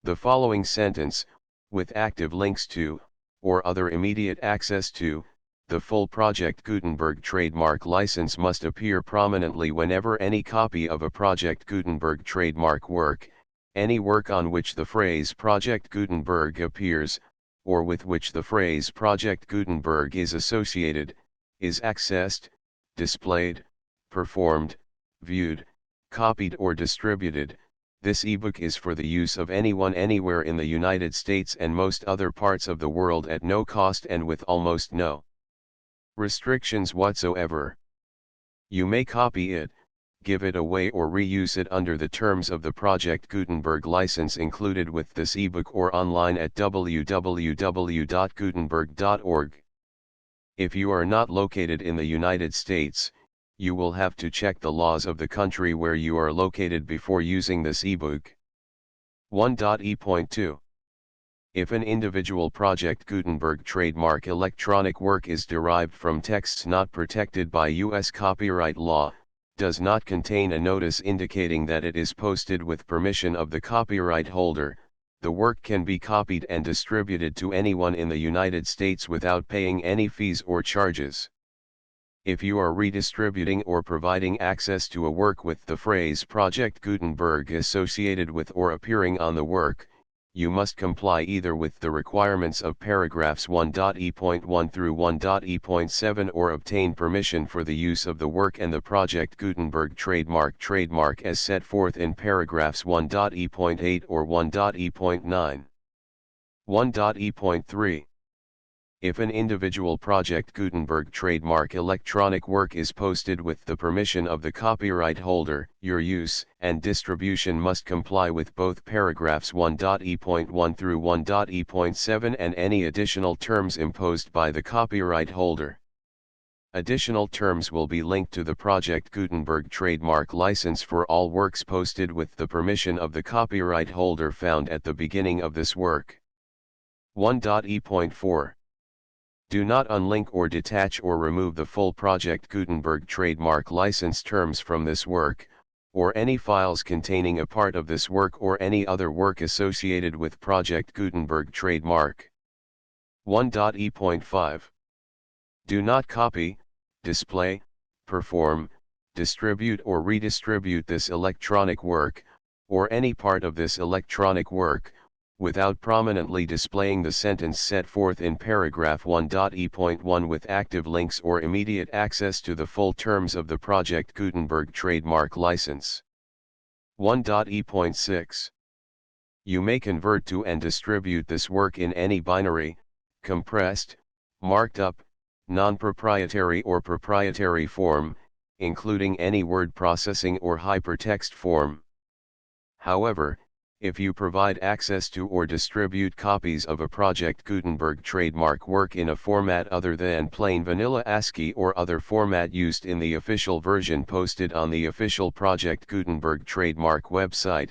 The following sentence, with active links to, or other immediate access to, the full Project Gutenberg trademark license must appear prominently whenever any copy of a Project Gutenberg trademark work, any work on which the phrase Project Gutenberg appears, or with which the phrase Project Gutenberg is associated, is accessed, displayed, performed, viewed, copied or distributed. This ebook is for the use of anyone anywhere in the United States and most other parts of the world at no cost and with almost no restrictions whatsoever. You may copy it, give it away or reuse it under the terms of the Project Gutenberg license included with this ebook or online at www.gutenberg.org. If you are not located in the United States, you will have to check the laws of the country where you are located before using this ebook. 1.e.2. If an individual Project Gutenberg trademark electronic work is derived from texts not protected by U.S. copyright law, does not contain a notice indicating that it is posted with permission of the copyright holder, the work can be copied and distributed to anyone in the United States without paying any fees or charges. If you are redistributing or providing access to a work with the phrase Project Gutenberg associated with or appearing on the work, you must comply either with the requirements of paragraphs 1.e.1 through 1.e.7 or obtain permission for the use of the work and the Project Gutenberg trademark as set forth in paragraphs 1.e.8 or 1.e.9. 1.e.3. If an individual Project Gutenberg trademark electronic work is posted with the permission of the copyright holder, your use and distribution must comply with both paragraphs 1.e.1 through 1.e.7 and any additional terms imposed by the copyright holder. Additional terms will be linked to the Project Gutenberg trademark license for all works posted with the permission of the copyright holder found at the beginning of this work. 1.e.4. Do not unlink or detach or remove the full Project Gutenberg trademark license terms from this work, or any files containing a part of this work or any other work associated with Project Gutenberg trademark. 1.e.5. Do not copy, display, perform, distribute or redistribute this electronic work, or any part of this electronic work, without prominently displaying the sentence set forth in paragraph 1.e.1 with active links or immediate access to the full terms of the Project Gutenberg trademark license. 1.e.6. You may convert to and distribute this work in any binary, compressed, marked up, non-proprietary or proprietary form, including any word processing or hypertext form. However, if you provide access to or distribute copies of a Project Gutenberg trademark work in a format other than plain vanilla ASCII or other format used in the official version posted on the official Project Gutenberg trademark website,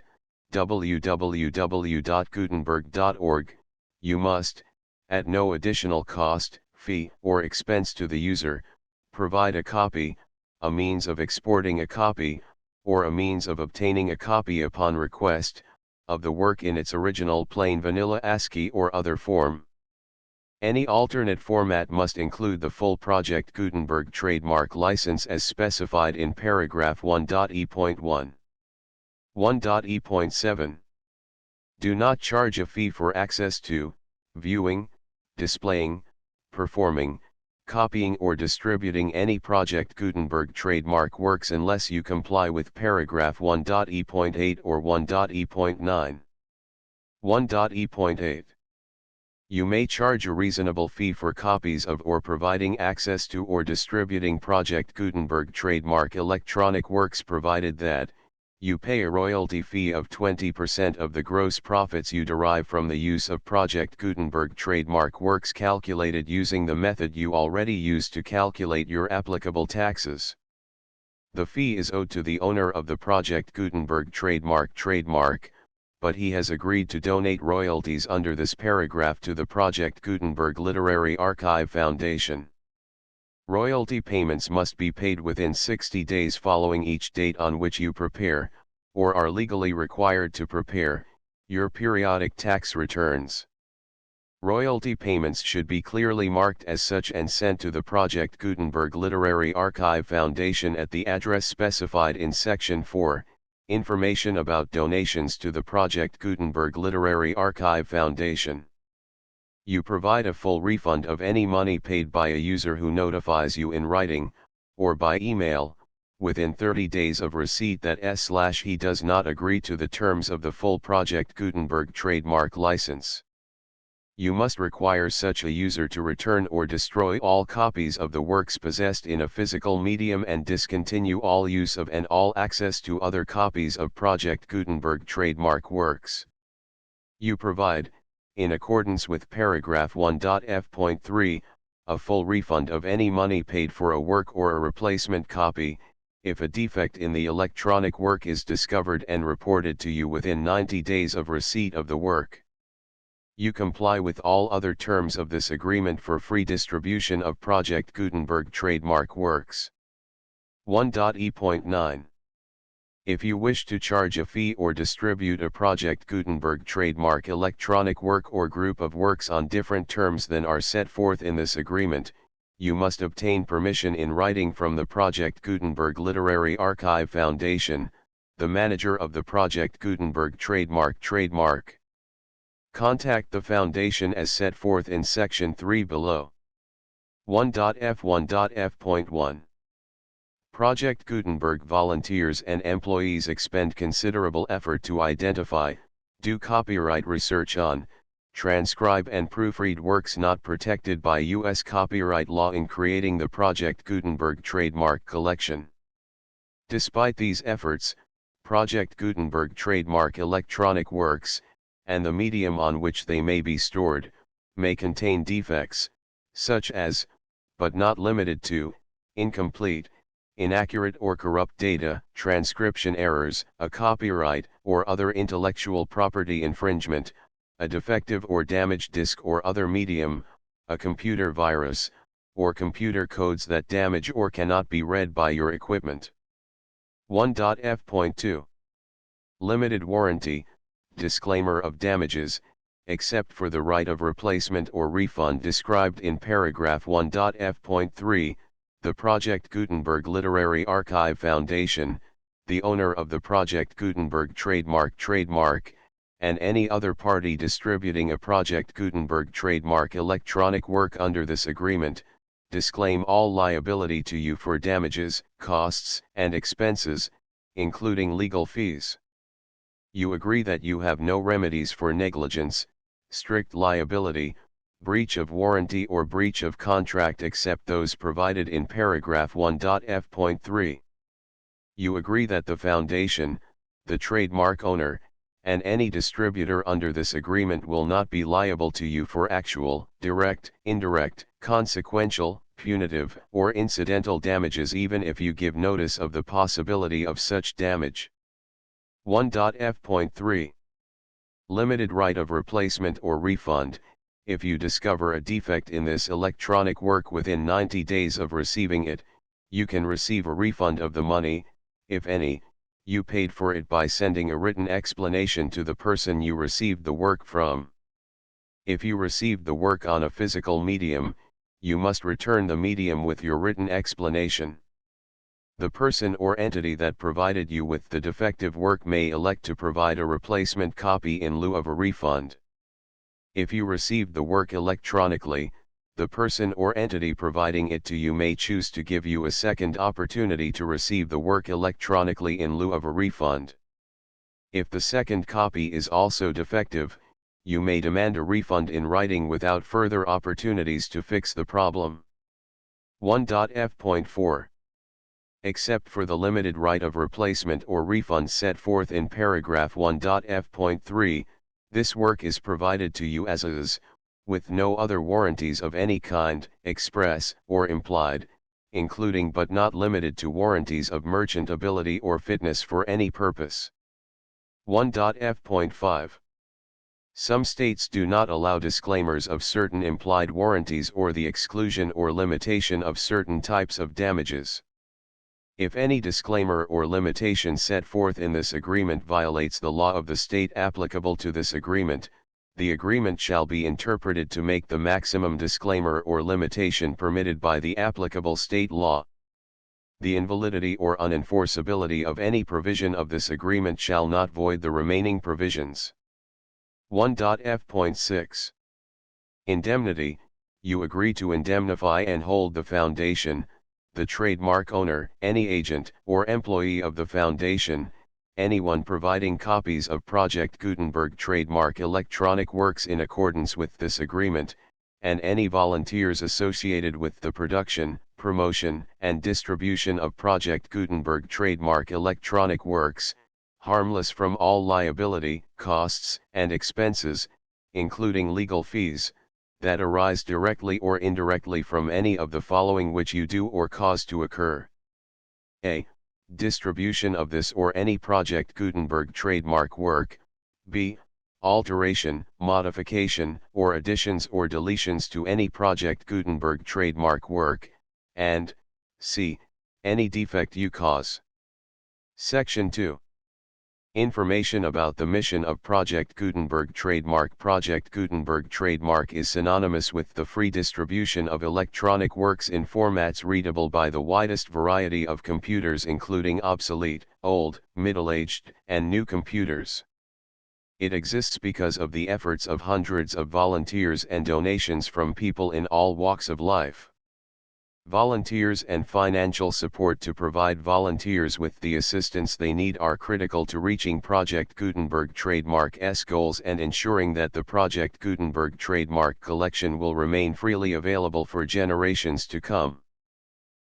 www.gutenberg.org, you must, at no additional cost, fee, or expense to the user, provide a copy, a means of exporting a copy, or a means of obtaining a copy upon request, of the work in its original plain vanilla ASCII or other form. Any alternate format must include the full Project Gutenberg trademark license as specified in paragraph 1.e.1. 1.e.7. Do not charge a fee for access to, viewing, displaying, performing, copying or distributing any Project Gutenberg trademark works unless you comply with paragraph 1.e.8 or 1.e.9. 1.e.8. You may charge a reasonable fee for copies of or providing access to or distributing Project Gutenberg trademark electronic works provided that, you pay a royalty fee of 20% of the gross profits you derive from the use of Project Gutenberg trademark works calculated using the method you already use to calculate your applicable taxes. The fee is owed to the owner of the Project Gutenberg trademark, but he has agreed to donate royalties under this paragraph to the Project Gutenberg Literary Archive Foundation. Royalty payments must be paid within 60 days following each date on which you prepare, or are legally required to prepare, your periodic tax returns. Royalty payments should be clearly marked as such and sent to the Project Gutenberg Literary Archive Foundation at the address specified in Section 4, Information about donations to the Project Gutenberg Literary Archive Foundation. You provide a full refund of any money paid by a user who notifies you in writing, or by email, within 30 days of receipt that he does not agree to the terms of the full Project Gutenberg trademark license. You must require such a user to return or destroy all copies of the works possessed in a physical medium and discontinue all use of and all access to other copies of Project Gutenberg trademark works. You provide, in accordance with paragraph 1.f.3, a full refund of any money paid for a work or a replacement copy, if a defect in the electronic work is discovered and reported to you within 90 days of receipt of the work. You comply with all other terms of this agreement for free distribution of Project Gutenberg trademark works. 1.e.9. If you wish to charge a fee or distribute a Project Gutenberg trademark electronic work or group of works on different terms than are set forth in this agreement, you must obtain permission in writing from the Project Gutenberg Literary Archive Foundation, the manager of the Project Gutenberg trademark. Contact the Foundation as set forth in Section 3 below. 1.f.1.f.1. Project Gutenberg volunteers and employees expend considerable effort to identify, do copyright research on, transcribe and proofread works not protected by U.S. copyright law in creating the Project Gutenberg trademark collection. Despite these efforts, Project Gutenberg trademark electronic works, and the medium on which they may be stored, may contain defects, such as, but not limited to, incomplete, inaccurate or corrupt data, transcription errors, a copyright or other intellectual property infringement, a defective or damaged disk or other medium, a computer virus, or computer codes that damage or cannot be read by your equipment. 1.f.2. Limited warranty, disclaimer of damages, except for the right of replacement or refund described in paragraph 1.f.3, the Project Gutenberg Literary Archive Foundation, the owner of the Project Gutenberg trademark, and any other party distributing a Project Gutenberg trademark electronic work under this agreement, disclaim all liability to you for damages, costs, and expenses, including legal fees. You agree that you have no remedies for negligence, strict liability, breach of warranty or breach of contract except those provided in paragraph 1.f.3. You agree that the Foundation, the trademark owner, and any distributor under this agreement will not be liable to you for actual, direct, indirect, consequential, punitive, or incidental damages even if you give notice of the possibility of such damage. 1.f.3. Limited right of replacement or refund. If you discover a defect in this electronic work within 90 days of receiving it, you can receive a refund of the money, if any, you paid for it by sending a written explanation to the person you received the work from. If you received the work on a physical medium, you must return the medium with your written explanation. The person or entity that provided you with the defective work may elect to provide a replacement copy in lieu of a refund. If you received the work electronically, the person or entity providing it to you may choose to give you a second opportunity to receive the work electronically in lieu of a refund. If the second copy is also defective, you may demand a refund in writing without further opportunities to fix the problem. 1.f.4. Except for the limited right of replacement or refund set forth in paragraph 1.f.3, this work is provided to you as is, with no other warranties of any kind, express or implied, including but not limited to warranties of merchantability or fitness for any purpose. 1.f.5. Some states do not allow disclaimers of certain implied warranties or the exclusion or limitation of certain types of damages. If any disclaimer or limitation set forth in this agreement violates the law of the state applicable to this agreement, the agreement shall be interpreted to make the maximum disclaimer or limitation permitted by the applicable state law. The invalidity or unenforceability of any provision of this agreement shall not void the remaining provisions. 1.f.6 Indemnity. You agree to indemnify and hold the foundation, the trademark owner, any agent or employee of the foundation, anyone providing copies of Project Gutenberg trademark electronic works in accordance with this agreement, and any volunteers associated with the production, promotion, and distribution of Project Gutenberg trademark electronic works, harmless from all liability, costs, and expenses, including legal fees, that arise directly or indirectly from any of the following which you do or cause to occur. A. Distribution of this or any Project Gutenberg trademark work. B. Alteration, modification, or additions or deletions to any Project Gutenberg trademark work, and C. Any defect you cause. Section 2. Information about the mission of Project Gutenberg trademark. Project Gutenberg trademark is synonymous with the free distribution of electronic works in formats readable by the widest variety of computers, including obsolete, old, middle-aged, and new computers. It exists because of the efforts of hundreds of volunteers and donations from people in all walks of life. Volunteers and financial support to provide volunteers with the assistance they need are critical to reaching Project Gutenberg trademark's goals and ensuring that the Project Gutenberg trademark collection will remain freely available for generations to come.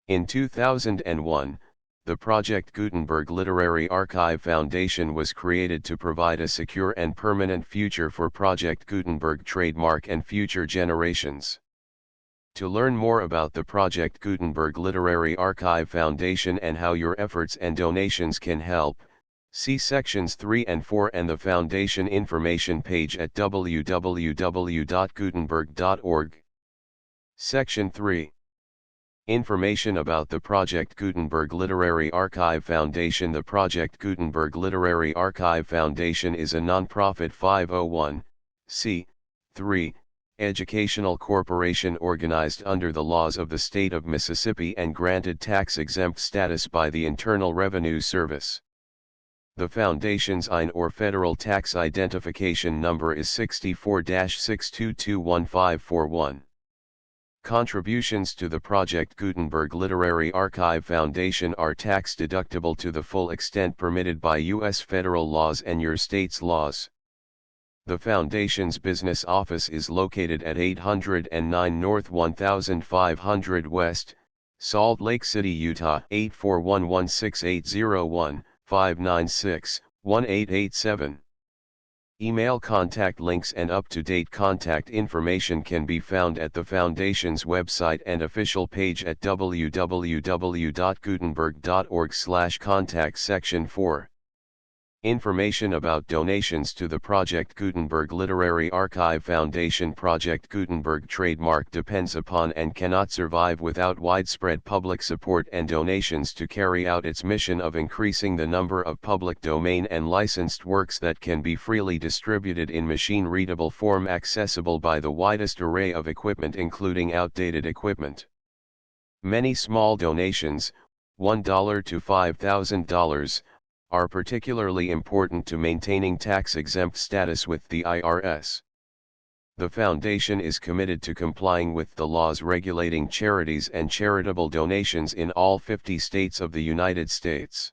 In 2001, the Project Gutenberg Literary Archive Foundation was created to provide a secure and permanent future for Project Gutenberg trademark and future generations. To learn more about the Project Gutenberg Literary Archive Foundation and how your efforts and donations can help, see sections 3 and 4 and the Foundation information page at www.gutenberg.org. Section 3. Information about the Project Gutenberg Literary Archive Foundation. The Project Gutenberg Literary Archive Foundation is a non-profit 501(c)(3) educational corporation organized under the laws of the state of Mississippi and granted tax-exempt status by the Internal Revenue Service. The Foundation's IN or Federal Tax Identification Number is 64-6221541. Contributions to the Project Gutenberg Literary Archive Foundation are tax-deductible to the full extent permitted by U.S. federal laws and your state's laws. The Foundation's business office is located at 809 North 1500 West, Salt Lake City, Utah 841-16808-596-1887. Email contact links and up-to-date contact information can be found at the Foundation's website and official page at www.gutenberg.org/contact. Section 4. Information about donations to the Project Gutenberg Literary Archive Foundation. Project Gutenberg trademark depends upon and cannot survive without widespread public support and donations to carry out its mission of increasing the number of public domain and licensed works that can be freely distributed in machine-readable form accessible by the widest array of equipment, including outdated equipment. Many small donations, $1 to $5,000, are particularly important to maintaining tax-exempt status with the IRS. The Foundation is committed to complying with the laws regulating charities and charitable donations in all 50 states of the United States.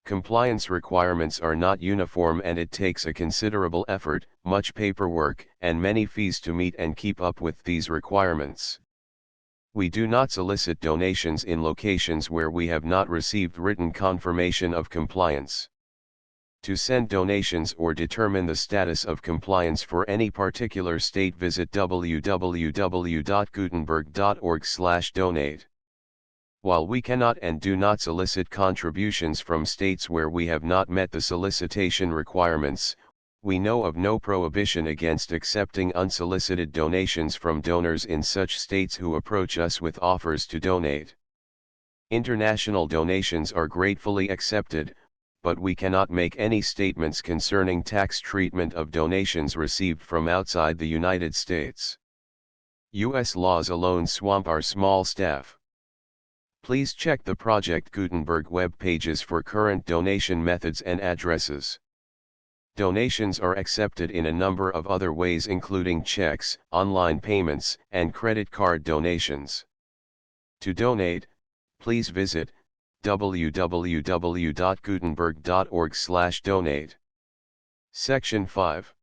Compliance requirements are not uniform and it takes a considerable effort, much paperwork, and many fees to meet and keep up with these requirements. We do not solicit donations in locations where we have not received written confirmation of compliance. To send donations or determine the status of compliance for any particular state, visit www.gutenberg.org/donate. While we cannot and do not solicit contributions from states where we have not met the solicitation requirements, We know of no prohibition against accepting unsolicited donations from donors in such states who approach us with offers to donate. International donations are gratefully accepted, but we cannot make any statements concerning tax treatment of donations received from outside the United States. U.S. laws alone swamp our small staff. Please check the Project Gutenberg web pages for current donation methods and addresses. Donations are accepted in a number of other ways, including checks, online payments, and credit card donations. To donate, please visit www.gutenberg.org/donate. Section 5.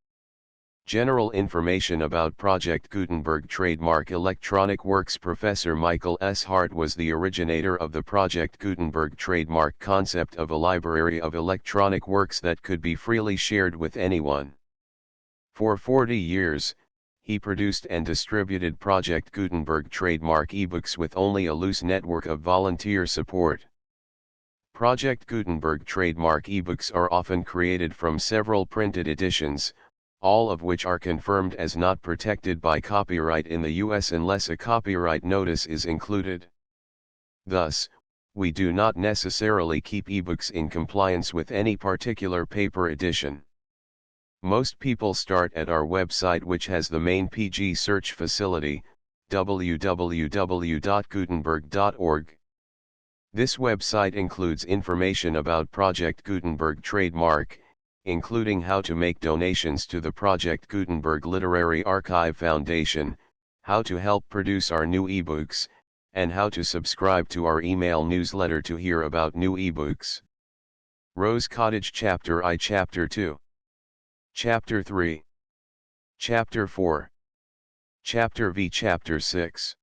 General information about Project Gutenberg trademark electronic works. Professor Michael S. Hart was the originator of the Project Gutenberg trademark concept of a library of electronic works that could be freely shared with anyone. For 40 years, he produced and distributed Project Gutenberg trademark ebooks with only a loose network of volunteer support. Project Gutenberg trademark ebooks are often created from several printed editions, all of which are confirmed as not protected by copyright in the U.S. unless a copyright notice is included. Thus, we do not necessarily keep ebooks in compliance with any particular paper edition. Most people start at our website, which has the main PG search facility, www.gutenberg.org. This website includes information about Project Gutenberg trademark, including how to make donations to the Project Gutenberg Literary Archive Foundation, how to help produce our new ebooks, and how to subscribe to our email newsletter to hear about new ebooks. Rose Cottage Chapter I, Chapter 2, Chapter 3, Chapter 4, Chapter V, Chapter 6,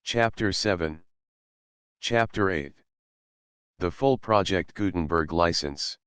Chapter 7, Chapter 8. The full Project Gutenberg license.